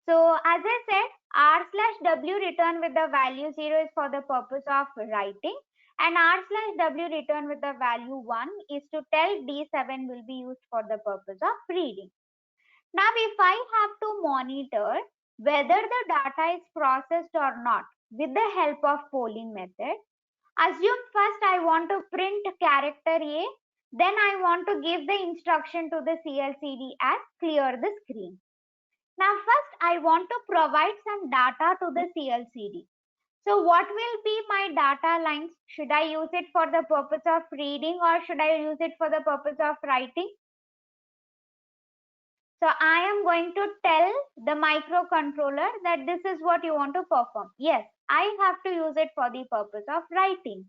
So as I said, R/W return with the value 0 is for the purpose of writing, and R/W return with the value 1 is to tell D7 will be used for the purpose of reading. Now, if I have to monitor whether the data is processed or not with the help of polling method, assume first I want to print character A, then I want to give the instruction to the CLCD as clear the screen. Now, first I want to provide some data to the CLCD. So what will be my data lines? Should I use it for the purpose of reading or should I use it for the purpose of writing? So I am going to tell the microcontroller that this is what you want to perform. Yes, I have to use it for the purpose of writing.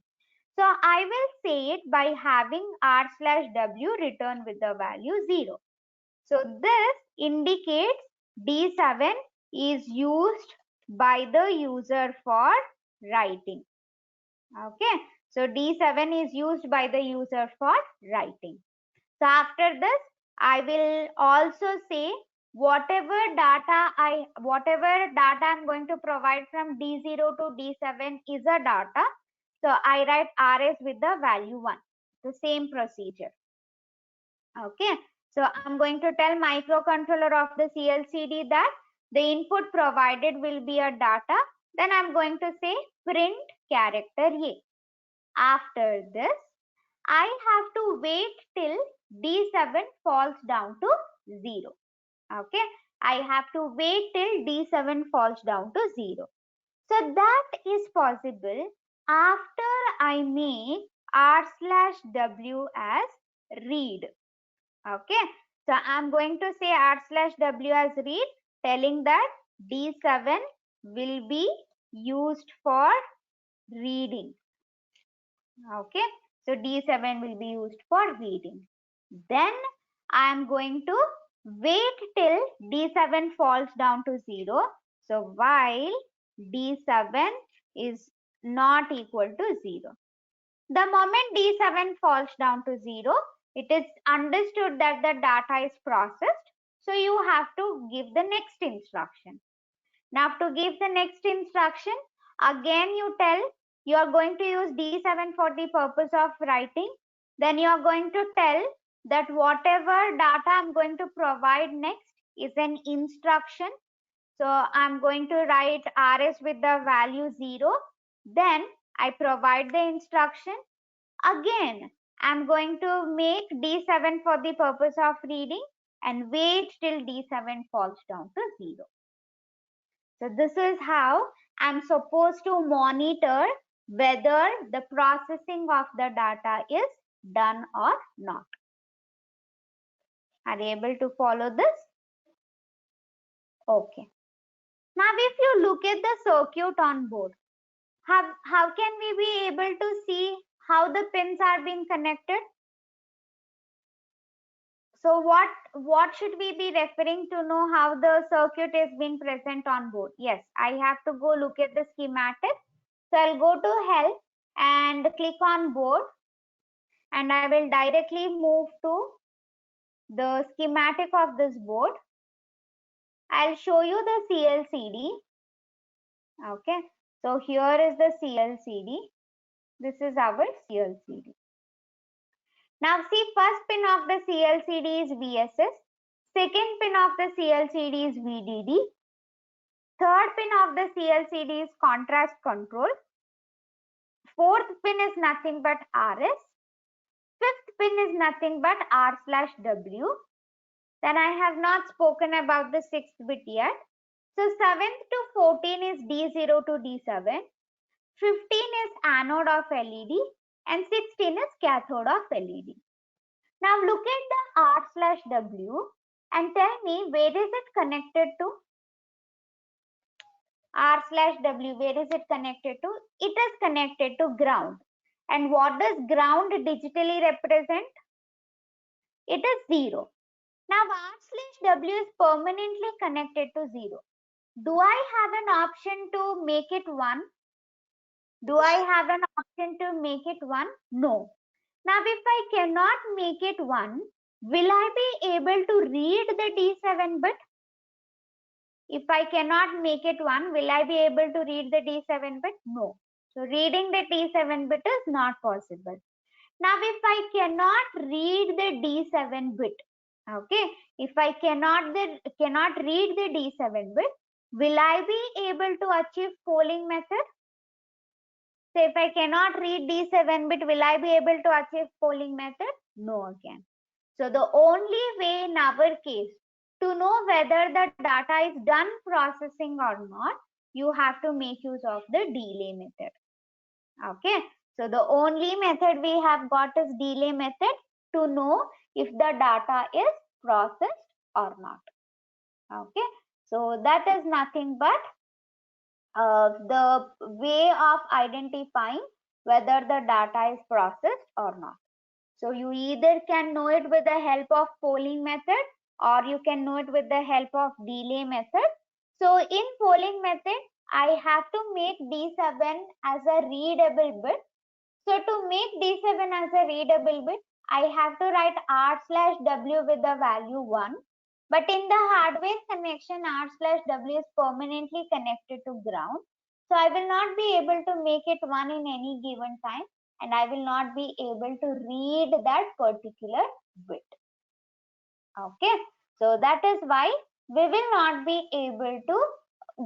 So I will say it by having R/W return with the value 0. So this indicates D7 is used by the user for writing. Okay. So D7 is used by the user for writing. So after this, I will also say whatever data I'm going to provide from D0 to D7 is a data. So I write RS with the value 1. The same procedure. Okay. So I'm going to tell microcontroller of the CLCD that the input provided will be a data. Then I'm going to say print character A. After this, I have to wait till D7 falls down to 0. Okay. I have to wait till D7 falls down to 0. So that is possible after I make R/W as read. Okay. So I'm going to say R/W as read, telling that D7 will be used for reading. Okay. So D7 will be used for reading. Then I am going to wait till D7 falls down to 0. So while D7 is not equal to 0. The moment D7 falls down to 0, it is understood that the data is processed. So you have to give the next instruction. Now to give the next instruction, again you tell you are going to use D7 for the purpose of writing. Then you are going to tell that whatever data I'm going to provide next is an instruction. So I'm going to write RS with the value 0. Then I provide the instruction. Again, I'm going to make D7 for the purpose of reading and wait till D7 falls down to 0. So this is how I'm supposed to monitor whether the processing of the data is done or not. Are you able to follow this? Okay. Now if you look at the circuit on board, how can we be able to see how the pins are being connected? So what should we be referring to know how the circuit is being present on board? Yes, I have to go look at the schematic. So I'll go to help and click on board, and I will directly move to the schematic of this board. I'll show you the CLCD. Okay, so here is the CLCD. This is our CLCD. Now see, first pin of the CLCD is VSS. Second pin of the CLCD is VDD. Third pin of the CLCD is contrast control. Fourth pin is nothing but RS. Fifth pin is nothing but R/W. Then I have not spoken about the sixth bit yet. So 7th to 14 is D0 to D7. 15 is anode of LED and 16 is cathode of LED. Now look at the R/W and tell me where is it connected to? R/W, where is it connected to? It is connected to ground. And what does ground digitally represent? It is 0. Now R/W is permanently connected to 0. Do I have an option to make it 1? Do I have an option to make it 1? No. Now if I cannot make it 1, will I be able to read the D7 bit? If I cannot make it 1, will I be able to read the D7 bit? No. So reading the D7 bit is not possible. Now if I cannot read the D7 bit, okay, if I cannot read the D7 bit, will I be able to achieve polling method? So if I cannot read D7 bit, will I be able to achieve polling method? No again. So the only way in our case to know whether the data is done processing or not, you have to make use of the delay method. Okay. So the only method we have got is delay method to know if the data is processed or not. Okay. So that is nothing but the way of identifying whether the data is processed or not. So you either can know it with the help of polling method or you can know it with the help of delay method. So in polling method, I have to make D7 as a readable bit. So to make D7 as a readable bit, I have to write R/W with the value 1. But in the hardware connection, R/W is permanently connected to ground. So I will not be able to make it 1 in any given time and I will not be able to read that particular bit. Okay, so that is why we will not be able to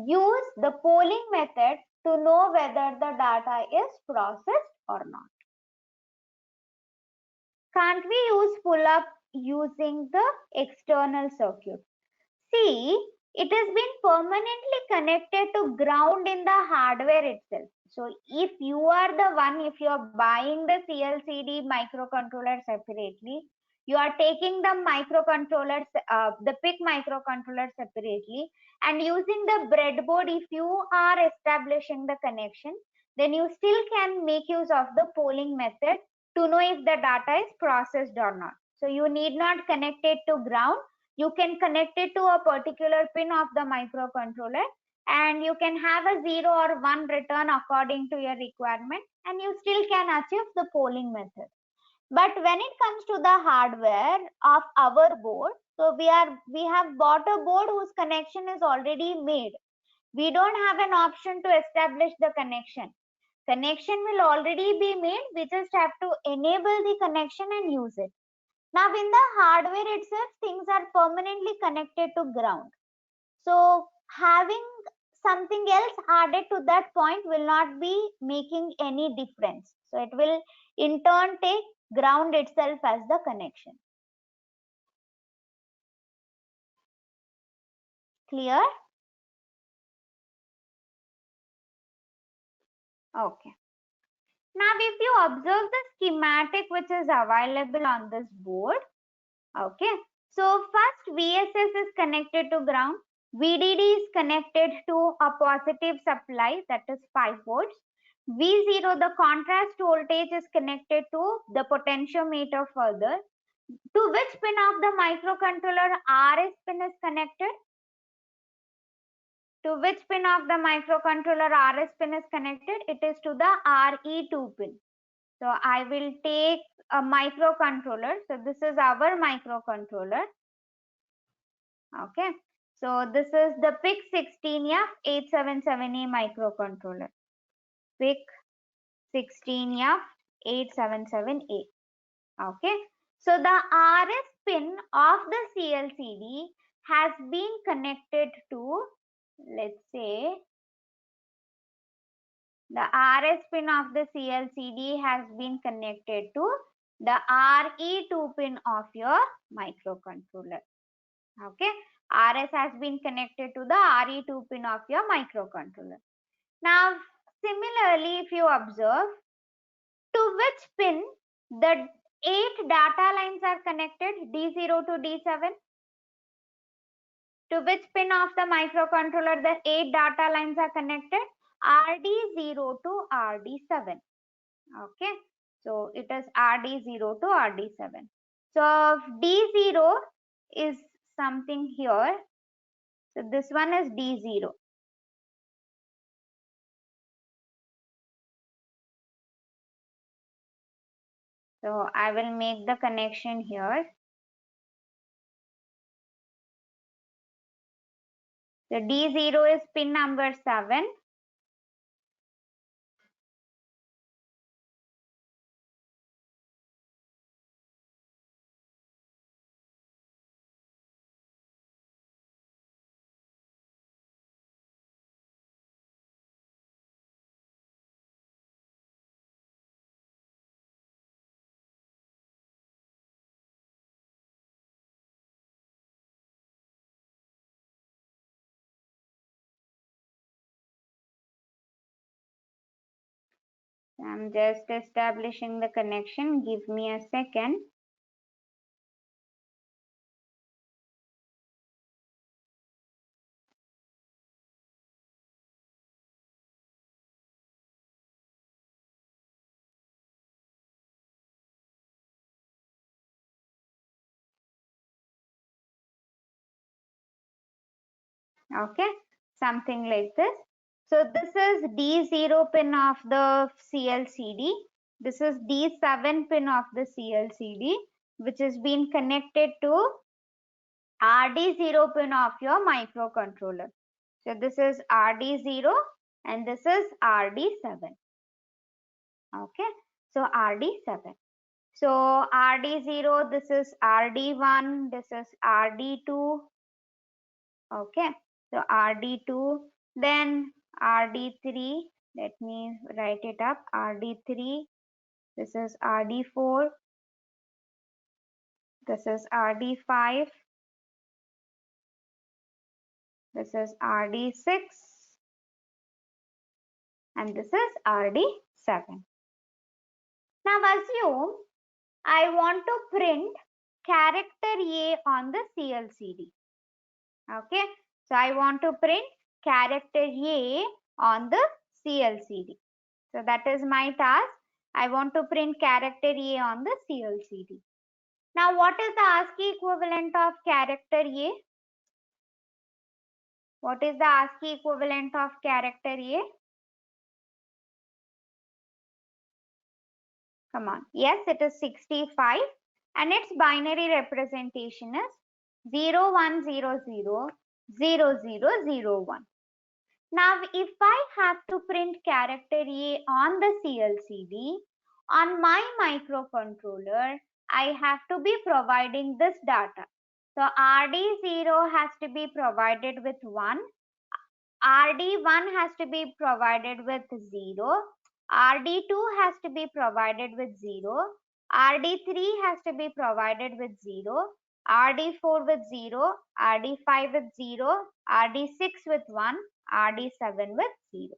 use the polling method to know whether the data is processed or not. Can't we use pull up using the external circuit? See, it has been permanently connected to ground in the hardware itself. So if you are the one, if you are buying the CLCD microcontroller separately, you are taking the microcontrollers, the PIC microcontroller separately and using the breadboard, if you are establishing the connection, then you still can make use of the polling method to know if the data is processed or not. So you need not connect it to ground. You can connect it to a particular pin of the microcontroller and you can have a 0 or 1 return according to your requirement and you still can achieve the polling method. But when it comes to the hardware of our board, so we have bought a board whose connection is already made. We don't have an option to establish the connection. Connection will already be made. We just have to enable the connection and use it. Now in the hardware itself, things are permanently connected to ground. So having something else added to that point will not be making any difference. So it will in turn take ground itself as the connection. Clear? Okay. Now if you observe the schematic which is available on this board, okay. So first VSS is connected to ground, VDD is connected to a positive supply, that is 5 volts. V0, the contrast voltage, is connected to the potentiometer further. To which pin of the microcontroller RS pin is connected? To which pin of the microcontroller RS pin is connected? It is to the RE2 pin. So I will take a microcontroller. So this is our microcontroller. Okay. So this is the PIC16F877A microcontroller. PIC16F877A. Okay. So the RS pin of the CLCD has been connected to, let's say, the RS pin of the CLCD has been connected to the RE2 pin of your microcontroller. Okay. RS has been connected to the RE2 pin of your microcontroller. Now, similarly, if you observe, to which pin the 8 data lines are connected, D0 to D7? To which pin of the microcontroller the 8 data lines are connected? RD0 to RD7. Okay. So it is RD0 to RD7. So D0 is something here. So this one is D0. So I will make the connection here. So D0 is pin number 7. I'm just establishing the connection. Give me a second. Okay, something like this. So this is D0 pin of the CLCD. This is D7 pin of the CLCD, which has been connected to RD0 pin of your microcontroller. So this is RD0 and this is RD7. Okay, so RD7. So RD0, this is RD1, this is RD2. Okay, so RD2, then RD3. Let me write it up. RD3, this is RD4, this is RD5, this is RD6, and this is RD7. Now assume I want to print character A on the CLCD. Okay, so I want to print character A on the CLCD. So that is my task. I want to print character A on the CLCD. Now what is the ASCII equivalent of character A? What is the ASCII equivalent of character A? Come on. Yes, it is 65 and its binary representation is 01000001. Now, if I have to print character A on the CLCD, on my microcontroller, I have to be providing this data. So RD0 has to be provided with 1 RD1 has to be provided with 0, RD2 has to be provided with 0, RD3 has to be provided with 0, RD4 with 0, RD5 with 0, RD6 with 1, RD7 with 0.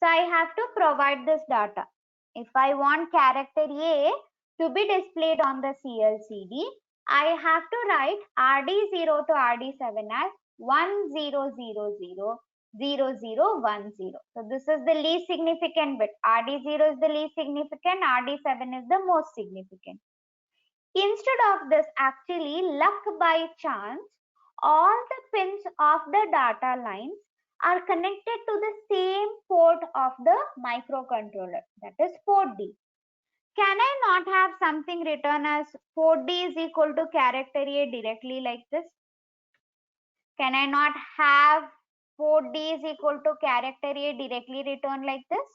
So I have to provide this data. If I want character A to be displayed on the CLCD, I have to write RD0 to RD7 as 1000 0010. So this is the least significant bit. RD0 is the least significant, RD7 is the most significant. Instead of this, actually, luck by chance, all the pins of the data lines are connected to the same port of the microcontroller, that is port D. Can I not have something written as port D is equal to character A directly like this? Can I not have port D is equal to character A directly written like this?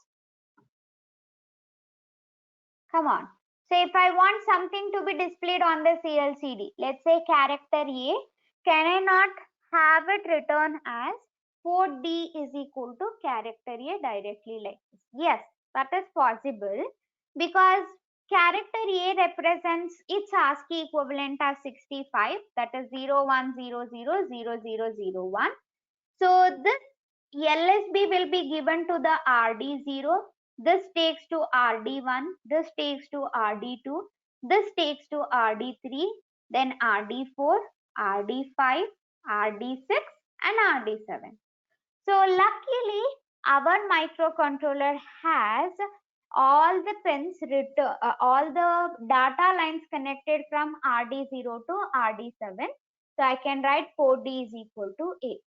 Come on. So if I want something to be displayed on the CLCD, let's say character A, can I not have it written as port D is equal to character A directly like this? Yes, that is possible because character A represents its ASCII equivalent as 65, that is 01000001. So this LSB will be given to the RD0. This takes to RD1. This takes to RD2. This takes to RD3. Then RD4, RD5, RD6 and RD7. So luckily our microcontroller has all the pins all the data lines connected from RD0 to RD7. So I can write port D is equal to A.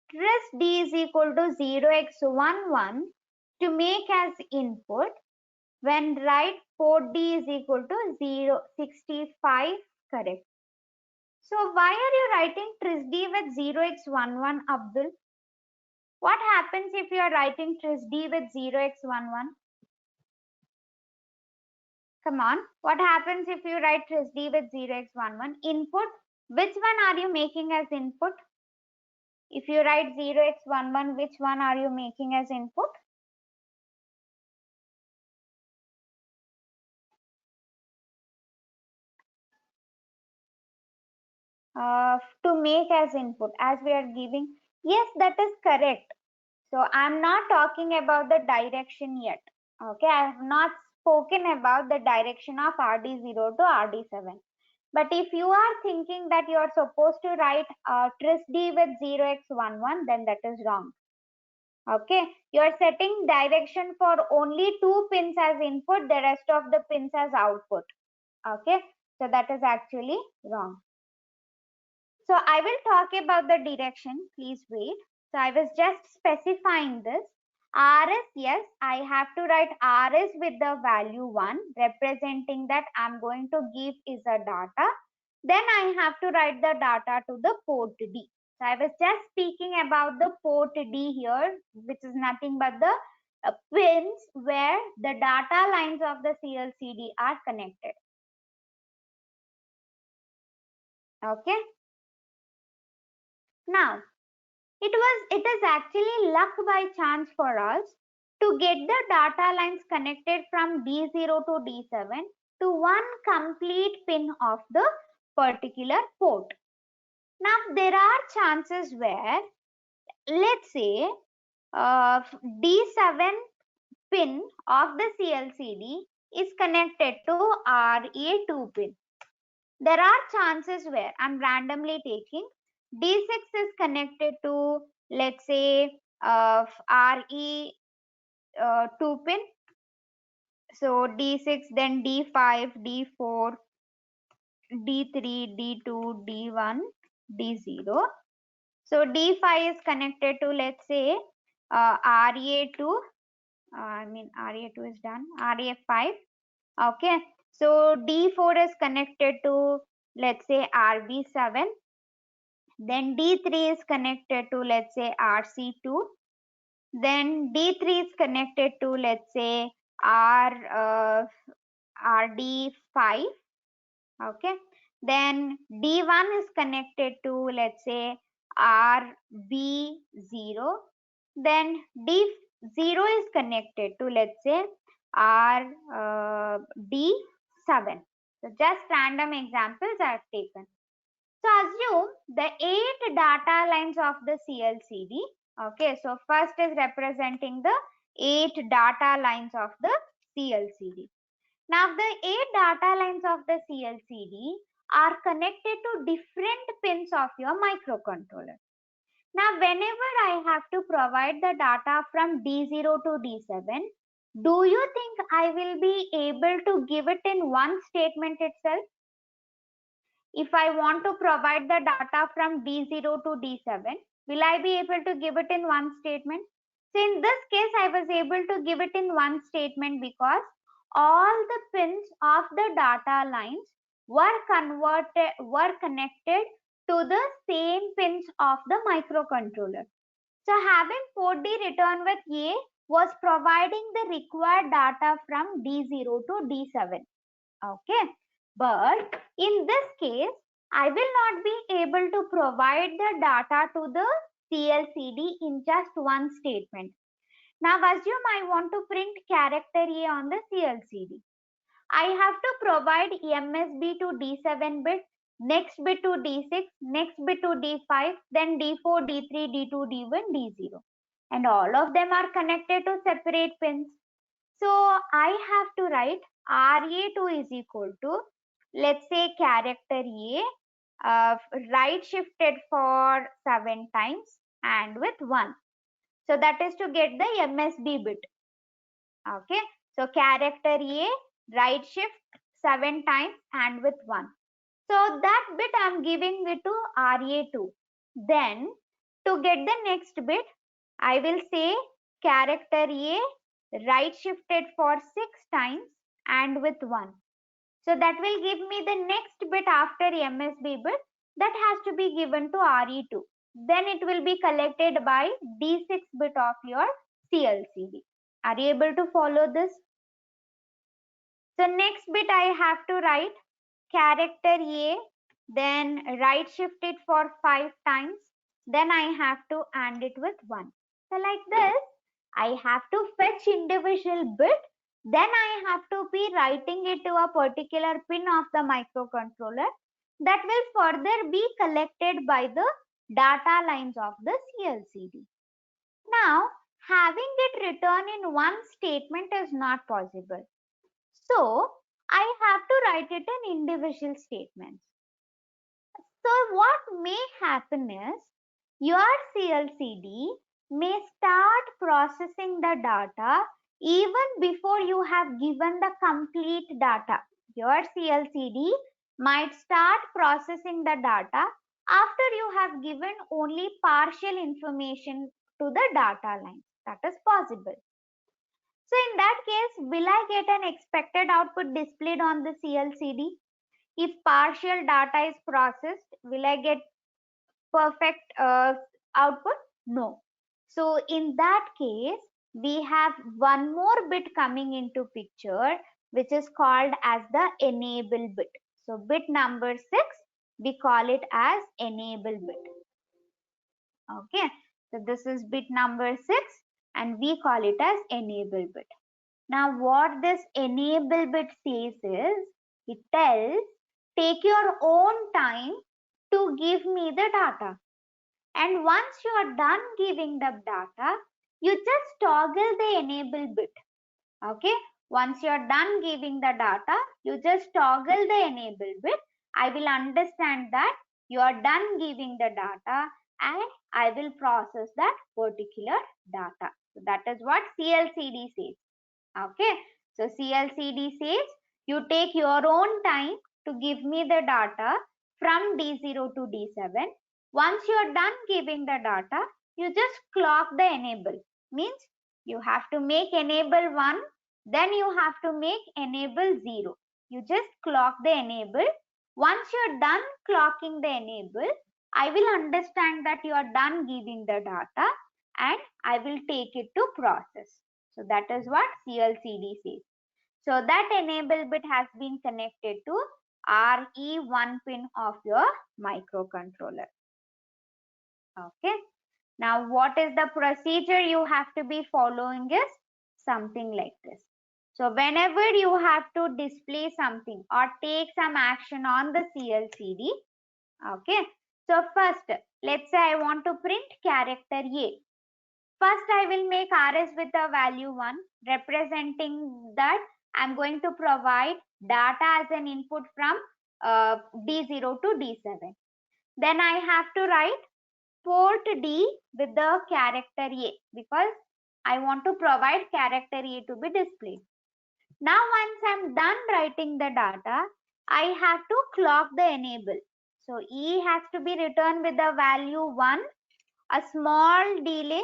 Trace D is equal to 0x11 to make as input. When write port D is equal to 65, correct. So why are you writing trace D with 0x11, Abdul? What happens if you are writing trace D with 0x11? Come on. What happens if you write trace D with 0x11? Input. Which one are you making as input? If you write 0x11, which one are you making as input? To make as input, as we are giving. Yes, that is correct. So I'm not talking about the direction yet. Okay, I have not spoken about the direction of RD0 to RD7. But if you are thinking that you are supposed to write tris D with 0x11, then that is wrong. Okay, you are setting direction for only two pins as input, the rest of the pins as output. Okay, so that is actually wrong. So I will talk about the direction. Please wait. So I was just specifying this. RS, yes, I have to write RS with the value 1, representing that I'm going to give is a data. Then I have to write the data to the port D. So I was just speaking about the port D here, which is nothing but the pins where the data lines of the CLCD are connected. Okay. Now, it is actually luck by chance for us to get the data lines connected from D0 to D7 to one complete pin of the particular port. Now, there are chances where, let's say, D7 pin of the CLCD is connected to RA2 pin. There are chances where I'm randomly taking D6 is connected to, let's say, RE 2 pin. So D6, then D5, D4, D3, D2, D1, D0. So D5 is connected to, let's say, RA2. RA2 is done. RA5. Okay. So D4 is connected to, let's say, RB7. Then D3 is connected to, let's say, RC2. Then D3 is connected to, let's say, RD5. Okay. Then D1 is connected to, let's say, RB0. Then D0 is connected to, let's say, RD7. So just random examples I have taken. So assume the 8 data lines of the CLCD. Okay, so first is representing the 8 data lines of the CLCD. Now the 8 data lines of the CLCD are connected to different pins of your microcontroller. Now whenever I have to provide the data from D0 to D7, do you think I will be able to give it in one statement itself? If I want to provide the data from D0 to D7, will I be able to give it in one statement? So in this case, I was able to give it in one statement because all the pins of the data lines were connected to the same pins of the microcontroller. So having port D return with A was providing the required data from D0 to D7. Okay, but in this case, I will not be able to provide the data to the CLCD in just one statement. Now assume I want to print character A on the CLCD. I have to provide MSB to D7 bit, next bit to D6, next bit to D5, then D4, D3, D2, D1, D0. And all of them are connected to separate pins. So I have to write RA2 is equal to, let's say, character A, right shifted for 7 times and with 1. So that is to get the MSB bit. Okay. So character A, right shift 7 times and with 1. So that bit I am giving it to RA2. Then to get the next bit, I will say character A, right shifted for 6 times and with 1. So that will give me the next bit after MSB bit, that has to be given to RE2. Then it will be collected by D6 bit of your CLCD. Are you able to follow this? So next bit I have to write character A, then right shift it for 5 times, then I have to AND it with 1. So like this, I have to fetch individual bit, then I have to be writing it to a particular pin of the microcontroller that will further be collected by the data lines of the CLCD. Now, having it written in one statement is not possible. So, I have to write it in individual statements. So what may happen is your CLCD may start processing the data even before you have given the complete data. Your CLCD might start processing the data after you have given only partial information to the data line. That is possible. So in that case, will I get an expected output displayed on the CLCD? If partial data is processed, will I get perfect output? No. So in that case, we have one more bit coming into picture, which is called as the enable bit. So bit number 6, we call it as enable bit. Okay. So this is bit number 6 and we call it as enable bit. Now what this enable bit says is, it tells take your own time to give me the data. And once you are done giving the data, you just toggle the enable bit. Okay. Once you are done giving the data, you just toggle the enable bit. I will understand that you are done giving the data and I will process that particular data. So that is what CLCD says. Okay. So CLCD says you take your own time to give me the data from D0 to D7. Once you are done giving the data, you just clock the enable. Means you have to make enable 1, then you have to make enable 0. You just clock the enable. Once you are done clocking the enable, I will understand that you are done giving the data and I will take it to process. So that is what CLCD says. So that enable bit has been connected to RE1 pin of your microcontroller. Okay. Now, what is the procedure you have to be following is something like this. So, whenever you have to display something or take some action on the CLCD, okay. So, first, let's say I want to print character A. First, I will make RS with the value 1, representing that I'm going to provide data as an input from D0 to D7. Then I have to write port D with the character A because I want to provide character A to be displayed. Now, once I'm done writing the data, I have to clock the enable. So, E has to be returned with the value 1, a small delay,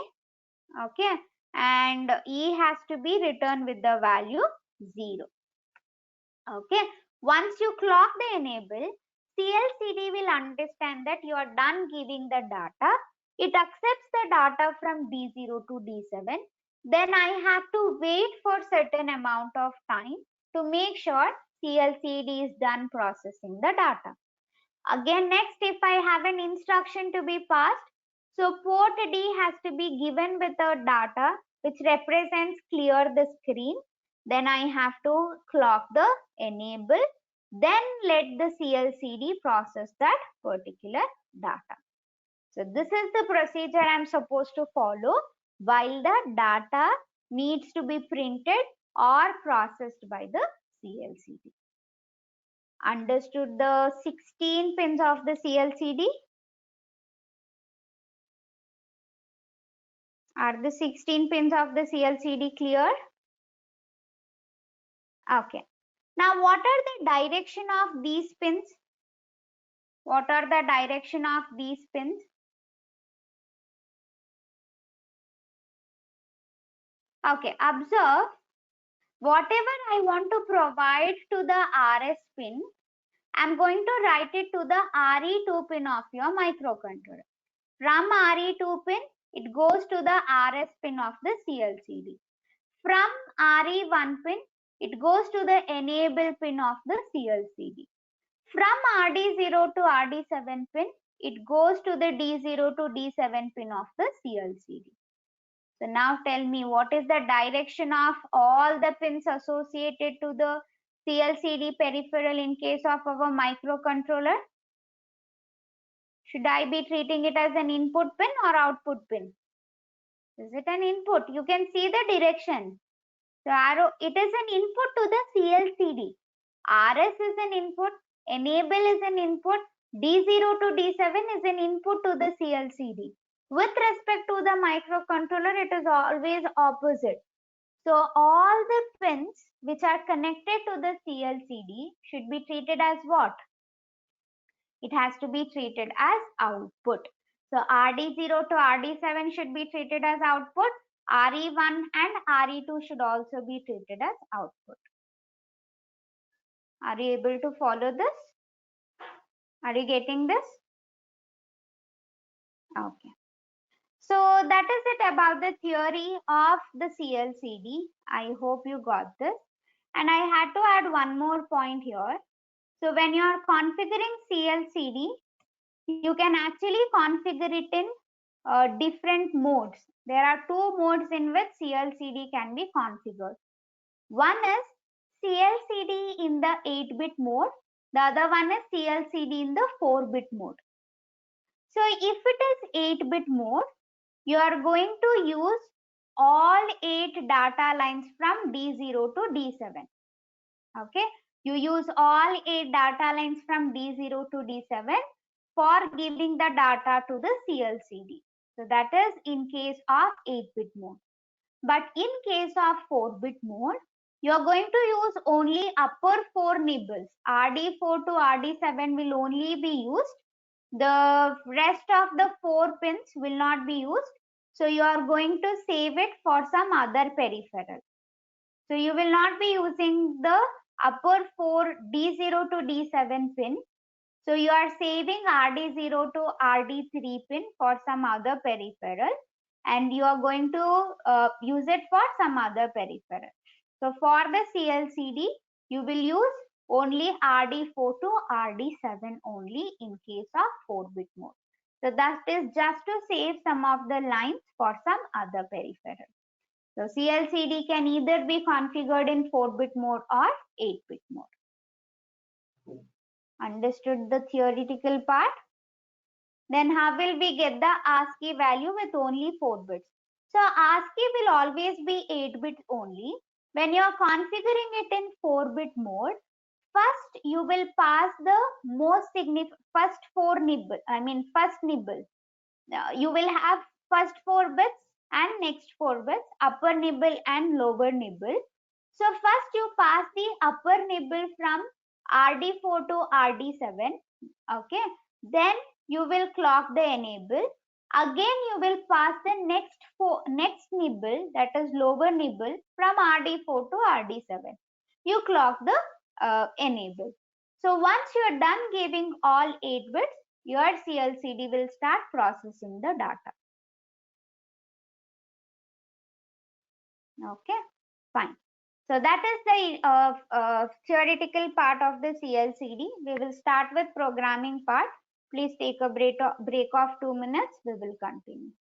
okay, and E has to be returned with the value 0. Okay, once you clock the enable, CLCD will understand that you are done giving the data. It accepts the data from D0 to D7. Then I have to wait for certain amount of time to make sure CLCD is done processing the data. Again, next, if I have an instruction to be passed, so port D has to be given with the data which represents clear the screen. Then I have to clock the enable. Then let the CLCD process that particular data. So this is the procedure I'm supposed to follow while the data needs to be printed or processed by the CLCD. Understood the 16 pins of the CLCD? Are the 16 pins of the CLCD clear? Okay. Now, what are the direction of these pins? What are the direction of these pins? Okay, observe whatever I want to provide to the RS pin, I'm going to write it to the RE2 pin of your microcontroller. From RE2 pin, it goes to the RS pin of the CLCD. From RE1 pin, it goes to the enable pin of the CLCD. From RD0 to RD7 pin, it goes to the D0 to D7 pin of the CLCD. So now tell me, what is the direction of all the pins associated to the CLCD peripheral in case of our microcontroller? Should I be treating it as an input pin or output pin? Is it an input? You can see the direction. So arrow, it is an input to the CLCD. RS is an input, enable is an input, D0 to D7 is an input to the CLCD. With respect to the microcontroller, it is always opposite. So all the pins which are connected to the CLCD should be treated as what? It has to be treated as output. So RD0 to RD7 should be treated as output. RE1 and RE2 should also be treated as output. Are you able to follow this? Are you getting this? Okay. So that is it about the theory of the CLCD. I hope you got this. And I had to add one more point here. So when you are configuring CLCD, you can actually configure it in different modes. There are two modes in which CLCD can be configured. One is CLCD in the 8-bit mode. The other one is CLCD in the 4-bit mode. So if it is 8-bit mode, you are going to use all 8 data lines from D0 to D7. Okay, you use all 8 data lines from D0 to D7 for giving the data to the CLCD. So that is in case of 8-bit mode. But in case of 4-bit mode, you are going to use only upper 4 nibbles. RD4 to RD7 will only be used. The rest of the 4 pins will not be used. So you are going to save it for some other peripheral. So you will not be using the upper 4 D0 to D7 pin. So you are saving RD0 to RD3 pin for some other peripheral, and you are going to use it for some other peripheral. So for the CLCD, you will use only RD4 to RD7 only in case of 4-bit mode. So that is just to save some of the lines for some other peripheral. So CLCD can either be configured in 4-bit mode or 8-bit mode. Understood the theoretical part? Then how will we get the ASCII value with only 4 bits? So ASCII will always be 8 bits only. When you are configuring it in 4-bit mode, first you will pass the most significant first first nibble. You will have first 4 bits and next 4 bits, upper nibble and lower nibble. So first you pass the upper nibble from RD4 to RD7. Okay. Then you will clock the enable. Again you will pass the next nibble, that is lower nibble, from RD4 to RD7. You clock the enable. So once you are done giving all 8 bits, your CLCD will start processing the data. Okay, fine. So that is the theoretical part of the CLCD. We will start with programming part. Please take a break of 2 minutes. We will continue.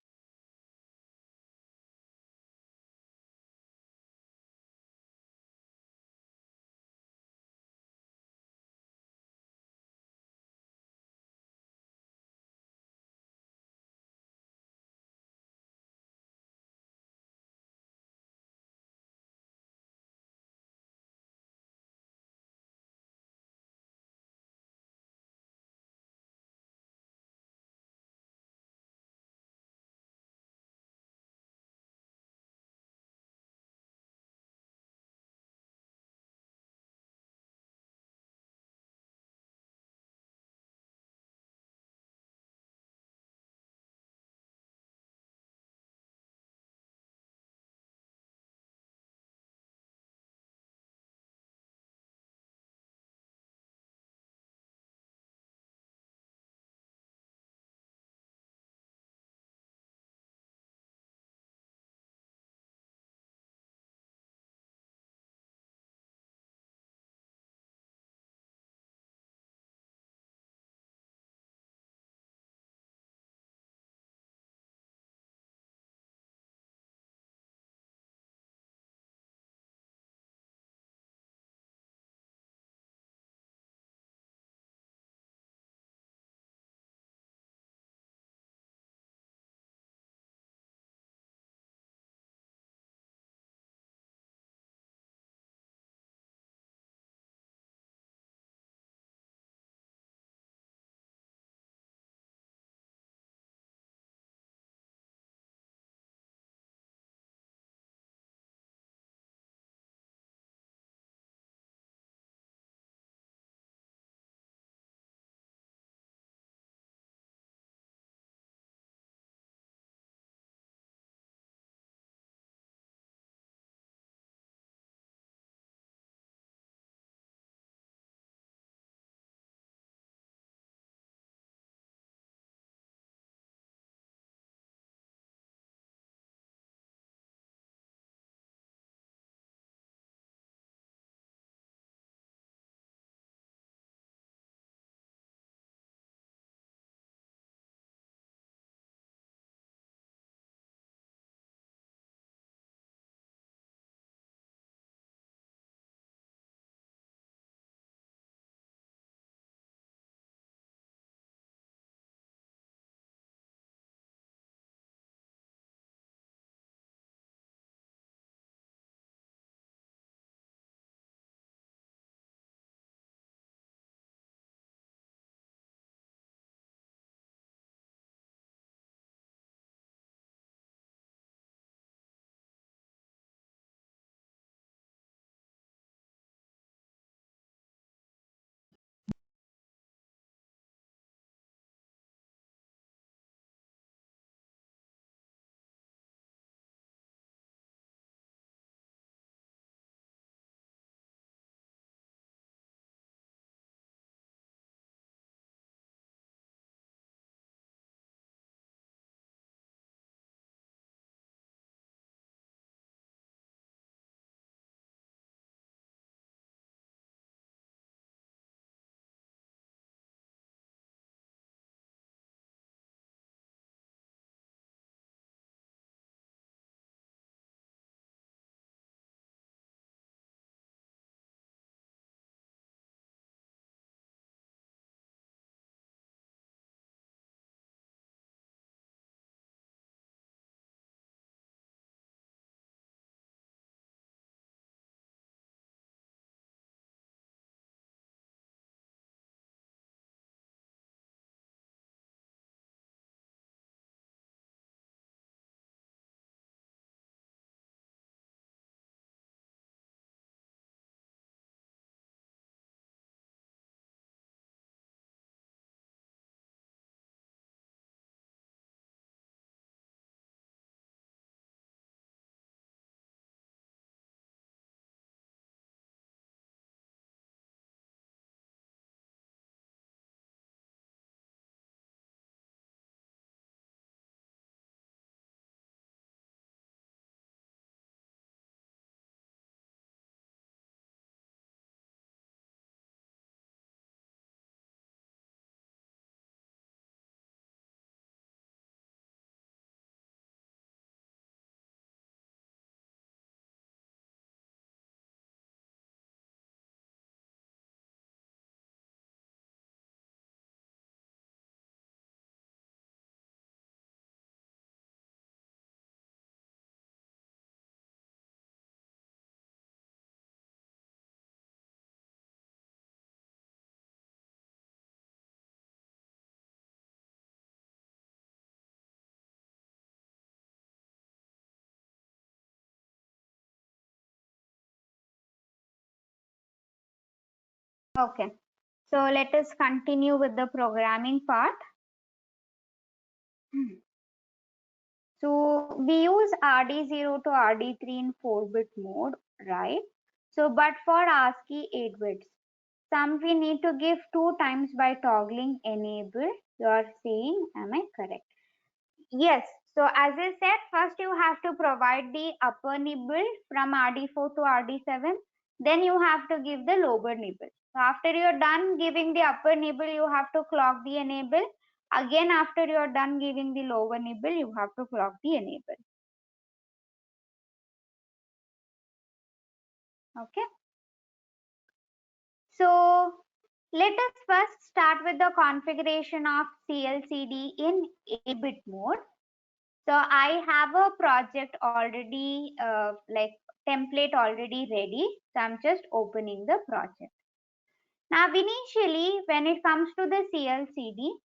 Okay. So let us continue with the programming part. So we use RD0 to RD3 in 4-bit mode, right? So but for ASCII 8 bits, some we need to give 2 times by toggling enable. You are saying, am I correct? Yes. So as I said, first you have to provide the upper nibble from RD4 to RD7. Then you have to give the lower nibble. So after you're done giving the upper nibble, you have to clock the enable. Again, after you're done giving the lower nibble, you have to clock the enable. Okay. So let us first start with the configuration of CLCD in 8-bit mode. So I have a project already, like template already ready. So I'm just opening the project. Now initially, when it comes to the CLCD,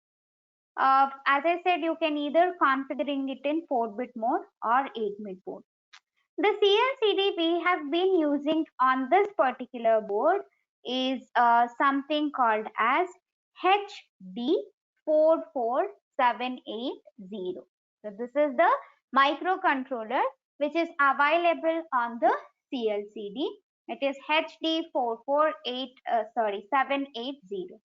as I said, you can either configuring it in 4-bit mode or 8-bit mode. The CLCD we have been using on this particular board is something called as HD44780. So this is the microcontroller which is available on the CLCD. It is HD448780.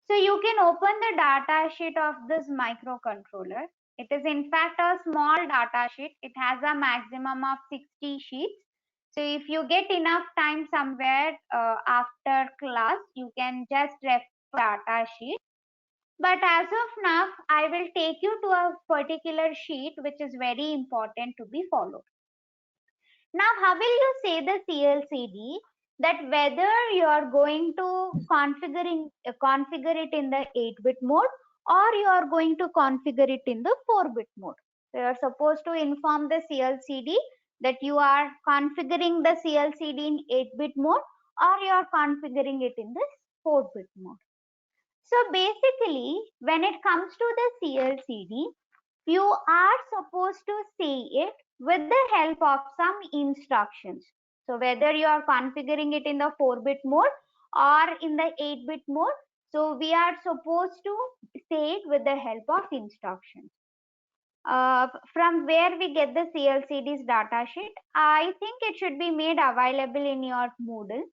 So you can open the data sheet of this microcontroller. It is in fact a small data sheet. It has a maximum of 60 sheets. So if you get enough time somewhere after class, you can just refer data sheet. But as of now, I will take you to a particular sheet which is very important to be followed. Now, how will you say the CLCD that whether you are going to configure it in the 8-bit mode or you are going to configure it in the 4-bit mode? So you are supposed to inform the CLCD that you are configuring the CLCD in 8-bit mode or you are configuring it in the 4-bit mode. So basically, when it comes to the CLCD, you are supposed to say it with the help of some instructions. So whether you are configuring it in the 4-bit mode or in the 8-bit mode, so we are supposed to say it with the help of instructions. From where we get the CLCD's data sheet, I think it should be made available in your Moodle.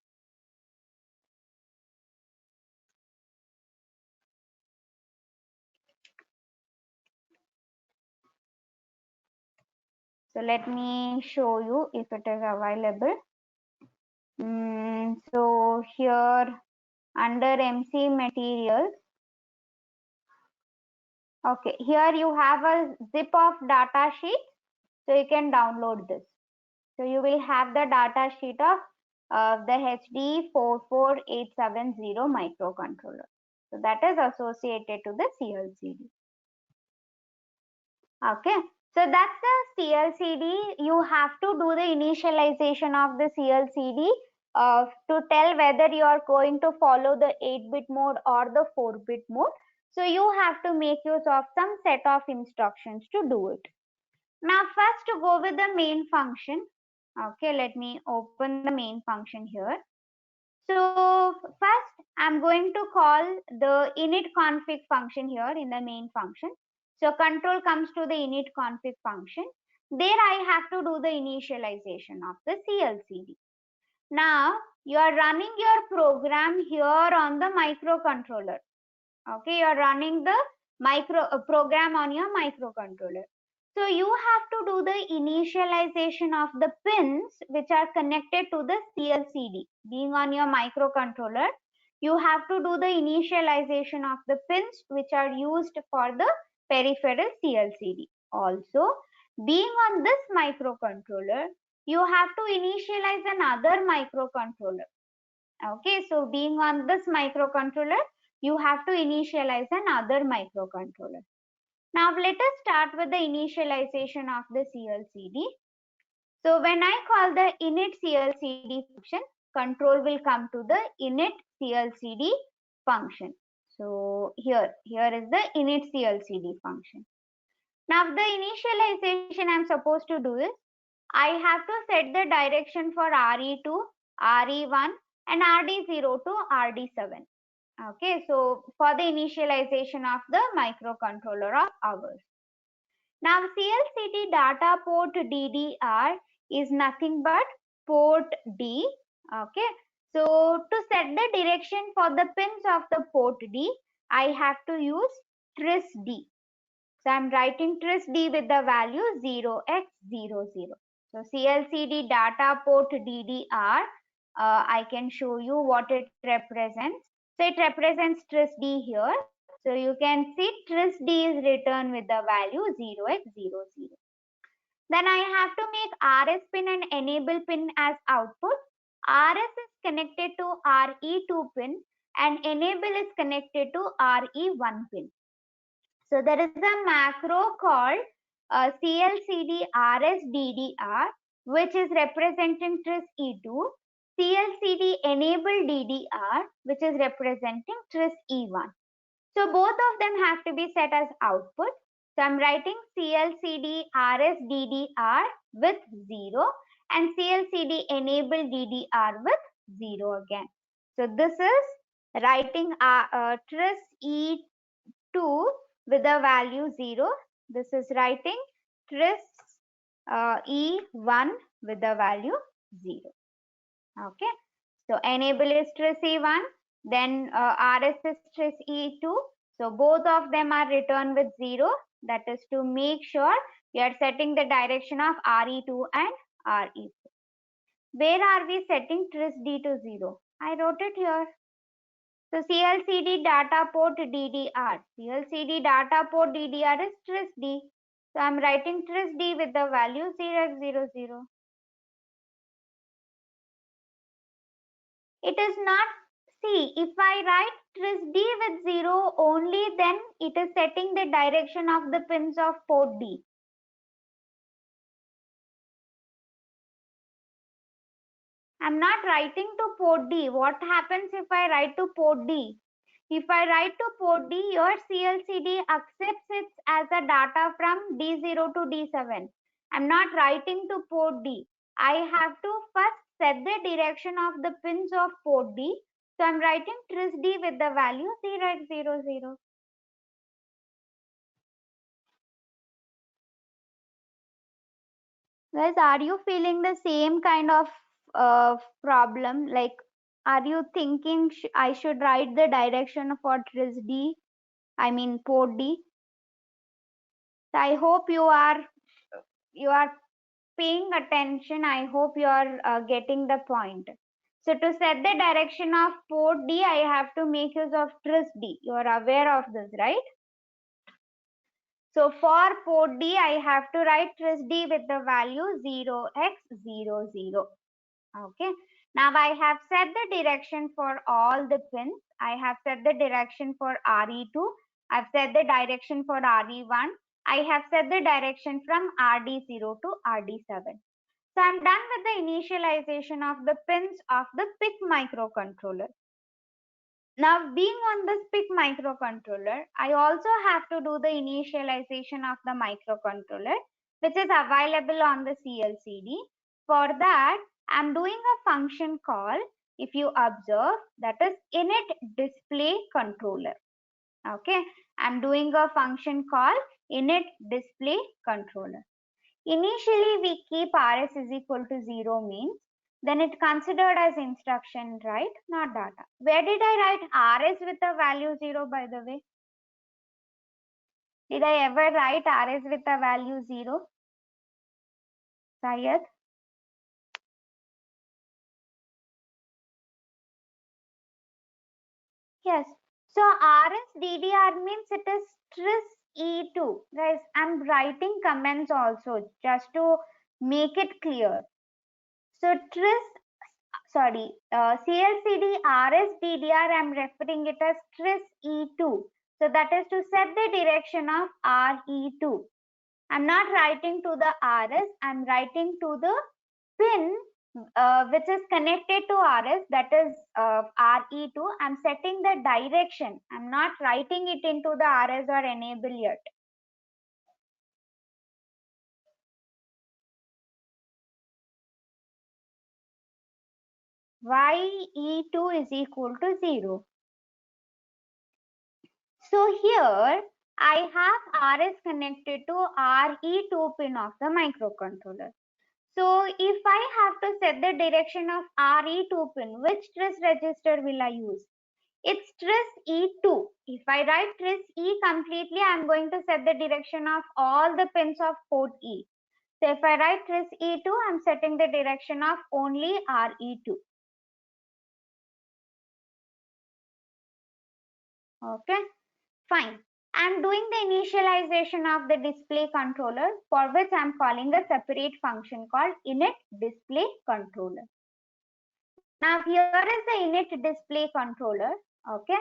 So let me show you if it is available. So here under MC materials, okay, here you have a zip of data sheet, so you can download this. So you will have the data sheet of the HD44870 microcontroller. So that is associated to the CLCD. Okay, so that's the CLCD. You have to do the initialization of the CLCD to tell whether you are going to follow the 8-bit mode or the 4-bit mode. So you have to make use of some set of instructions to do it. Now first to go with the main function. Okay, let me open the main function here. So first I'm going to call the init config function here in the main function. So control comes to the init config function. There I have to do the initialization of the CLCD. Now you are running your program here on the microcontroller. Okay, you are running the program on your microcontroller. So you have to do the initialization of the pins which are connected to the CLCD. Being on your microcontroller, you have to do the initialization of the pins which are used for the peripheral CLCD. Also, being on this microcontroller, you have to initialize another microcontroller. Okay, so being on this microcontroller, you have to initialize another microcontroller. Now let us start with the initialization of the CLCD. So when I call the init CLCD function, control will come to the init CLCD function. So here is the init CLCD function. Now the initialization I'm supposed to do is, I have to set the direction for RE2, RE1 and RD0 to RD7. Okay, so for the initialization of the microcontroller of ours. Now CLCD data port DDR is nothing but port D. Okay, so to set the direction for the pins of the port D, I have to use trisD. So I'm writing trisD with the value 0x00. So CLCD data port DDR, I can show you what it represents. So it represents trisD here. So you can see trisD is written with the value 0x00. Then I have to make RS pin and enable pin as output. RS is connected to RE2 pin and enable is connected to RE1 pin. So there is a macro called CLCD RSDDR, which is representing TRIS E2, CLCD enable DDR, which is representing TRIS E1. So both of them have to be set as output. So I'm writing CLCD RSDDR with 0 and CLCD enable DDR with 0 again. So this is writing TRIS E2 with the value 0. This is writing tris E1 with the value 0. Okay. So enable is tris E1, then RS is tris E2. So both of them are returned with 0. That is to make sure we are setting the direction of RE2 and RE4. Where are we setting tris D to 0? I wrote it here. So CLCD data port DDR. CLCD data port DDR is trisD. So I'm writing trisD with the value 0x00. It is not, see, if I write trisD with 0 only, then it is setting the direction of the pins of port D. I'm not writing to port D. What happens if I write to port D? If I write to port D, your CLCD accepts it as a data from D0 to D7. I'm not writing to port D. I have to first set the direction of the pins of port D. So I'm writing trisD with the value 0x00. Guys, are you feeling the same kind of problem? Like, are you thinking I should write the direction for trisD? I mean port D. So I hope you are paying attention. I hope you are getting the point. So to set the direction of port D, I have to make use of trisD. You are aware of this, right? So for port D, I have to write trisD with the value 0x00. Okay. Now I have set the direction for all the pins. I have set the direction for RE2. I've set the direction for RE1. I have set the direction from RD0 to RD7. So I'm done with the initialization of the pins of the PIC microcontroller. Now being on this PIC microcontroller, I also have to do the initialization of the microcontroller, which is available on the CLCD. For that, I'm doing a function call, if you observe, that is init display controller. Okay, I'm doing a function call init display controller. Initially, we keep RS is equal to 0 means, then it considered as instruction, right? Not data. Where did I write RS with the value 0, by the way? Did I ever write RS with the value 0? Sayed? Yes. So RS DDR means it is tris E2. Guys, I'm writing comments also just to make it clear. So CLCD RSDDR, I'm referring it as tris E2. So that is to set the direction of RE2. I'm not writing to the RS, I'm writing to the pin which is connected to RS, that is RE2. I'm setting the direction. I'm not writing it into the RS or enable yet. YE2 is equal to 0. So here I have RS connected to RE2 pin of the microcontroller. So if I have to set the direction of RE2 pin, which trace register will I use? It's trace E2. If I write trace E completely, I'm going to set the direction of all the pins of port E. So if I write trace E2, I'm setting the direction of only RE2. Okay, fine. I'm doing the initialization of the display controller, for which I'm calling a separate function called init display controller. Now here is the init display controller. Okay,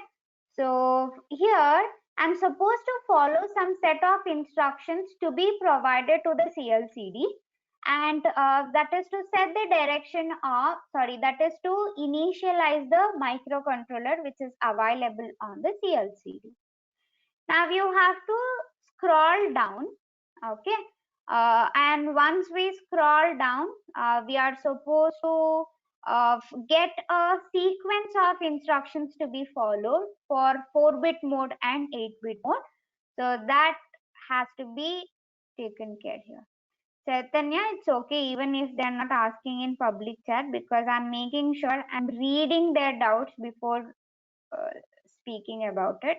so here I'm supposed to follow some set of instructions to be provided to the CLCD, and that is to set the direction of, that is to initialize the microcontroller which is available on the CLCD. Now you have to scroll down. Okay, and once we scroll down, we are supposed to get a sequence of instructions to be followed for 4-bit mode and 8-bit mode. So that has to be taken care here. Chaitanya, it's okay even if they're not asking in public chat, because I'm making sure I'm reading their doubts before speaking about it.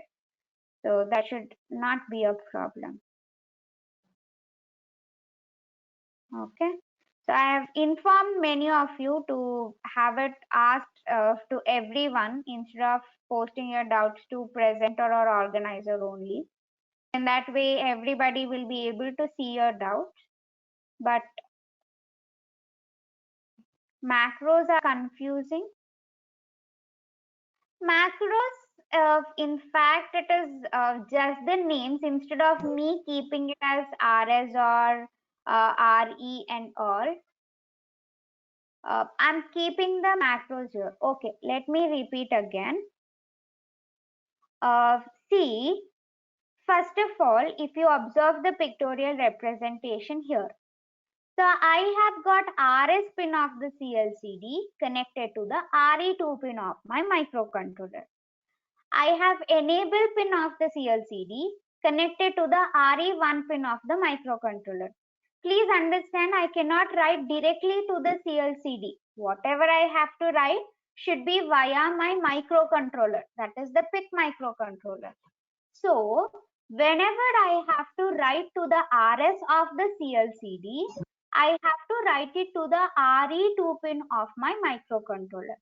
So that should not be a problem. Okay. So I have informed many of you to have it asked to everyone instead of posting your doubts to presenter or organizer only. In that way, everybody will be able to see your doubts. But macros are confusing. Macros, in fact, it is just the names instead of me keeping it as RS or RE and all. I'm keeping the macros here. Okay, let me repeat again. Uh, See, first of all, if you observe the pictorial representation here, so I have got RS pin of the CLCD connected to the RE2 pin of my microcontroller. I have enable pin of the CLCD connected to the RE1 pin of the microcontroller. Please understand, I cannot write directly to the CLCD. Whatever I have to write should be via my microcontroller, that is the PIC microcontroller. So whenever I have to write to the RS of the CLCD, I have to write it to the RE2 pin of my microcontroller.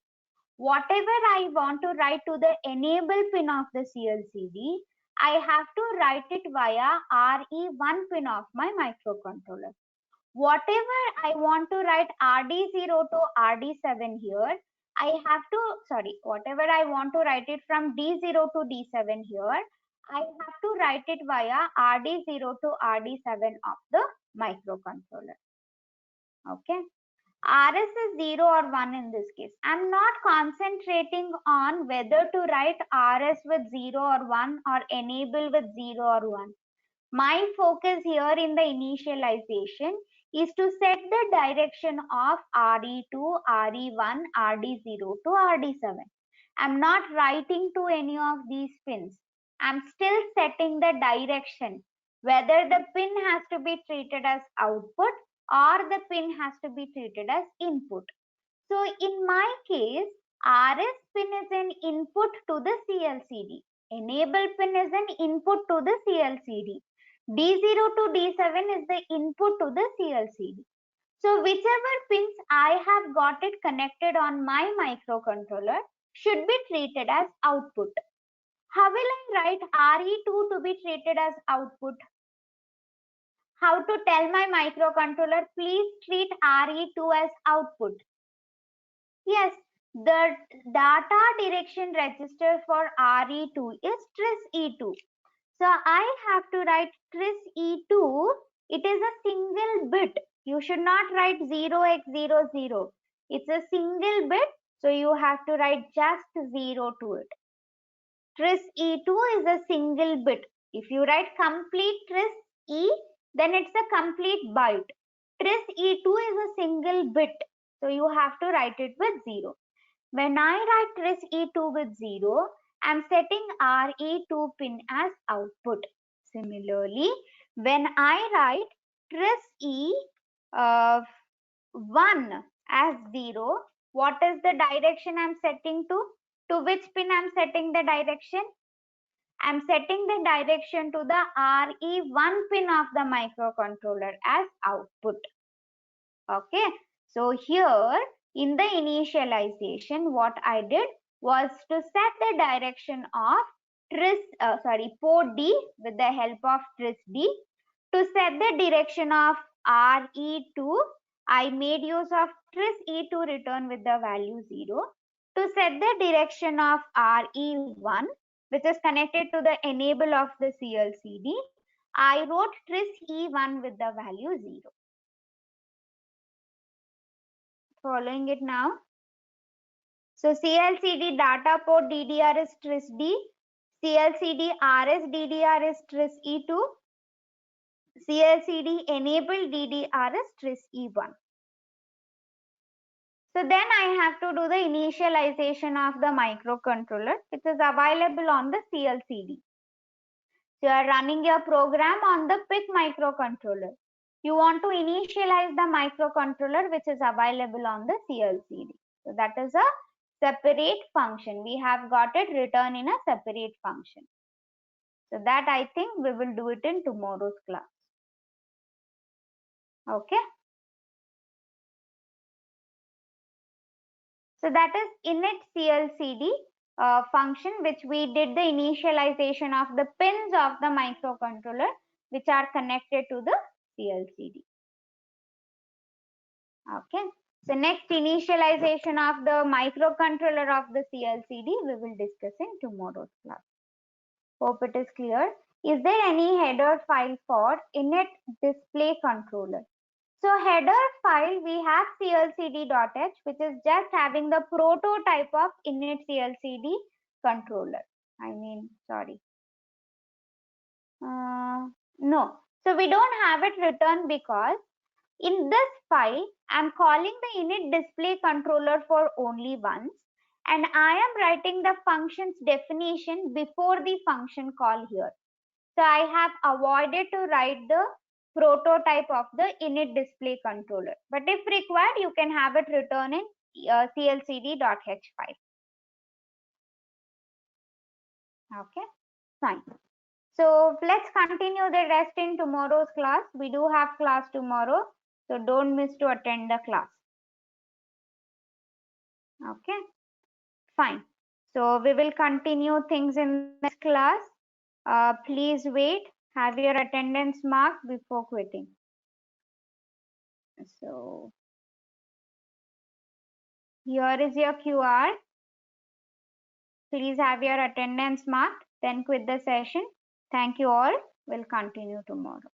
Whatever I want to write to the enable pin of the CLCD, I have to write it via RE1 pin of my microcontroller. Whatever I want to write RD0 to RD7 here, I have to, whatever I want to write it from D0 to D7 here, I have to write it via RD0 to RD7 of the microcontroller. Okay. RS is 0 or 1 in this case. I'm not concentrating on whether to write RS with 0 or 1 or enable with 0 or 1. My focus here in the initialization is to set the direction of RE2, RE1, RD0 to RD7. I'm not writing to any of these pins. I'm still setting the direction, whether the pin has to be treated as output or the pin has to be treated as input. So in my case, RS pin is an input to the CLCD. Enable pin is an input to the CLCD. D0 to D7 is the input to the CLCD. So whichever pins I have got it connected on my microcontroller should be treated as output. How will I write RE2 to be treated as output? How to tell my microcontroller, please treat RE2 as output? Yes, the data direction register for RE2 is TRIS-E2. So I have to write TRIS-E2. It is a single bit. You should not write 0x00. It's a single bit, so you have to write just 0 to it. TRIS-E2 is a single bit. If you write complete TRIS-E, then it's a complete byte. TRIS-E2 is a single bit, so you have to write it with 0. When I write tris E2 with 0, I'm setting RE2 pin as output. Similarly, when I write tris E1 as 0, what is the direction I'm setting to? To which pin I'm setting the direction? I'm setting the direction to the RE1 pin of the microcontroller as output. Okay, so here in the initialization, what I did was to set the direction of port D with the help of tris D. To set the direction of RE2, I made use of tris E2 return with the value 0. To set the direction of RE1, which is connected to the enable of the CLCD, I wrote tris E1 with the value 0. Following it now. So CLCD data port DDR is tris D, CLCD RS DDR is tris E2, CLCD enable DDR is tris E1. So then I have to do the initialization of the microcontroller, which is available on the CLCD. So you are running your program on the PIC microcontroller. You want to initialize the microcontroller which is available on the CLCD. So that is a separate function. We have got it written in a separate function. So that I think we will do it in tomorrow's class. Okay. So that is init CLCD function which we did the initialization of the pins of the microcontroller which are connected to the CLCD. Okay. So next initialization of the microcontroller of the CLCD we will discuss in tomorrow's class. Hope it is clear. Is there any header file for init display controller? So header file we have clcd.h which is just having the prototype of init CLCD controller. No. So we don't have it written because in this file I'm calling the init display controller for only once and I am writing the function's definition before the function call here. So I have avoided to write the prototype of the init display controller. But if required, you can have it written in clcd.h file. Okay, fine. So let's continue the rest in tomorrow's class. We do have class tomorrow, so don't miss to attend the class. Okay, fine. So we will continue things in this class. Please wait. Have your attendance marked before quitting. So here is your QR. Please have your attendance marked, then quit the session. Thank you all. We'll continue tomorrow.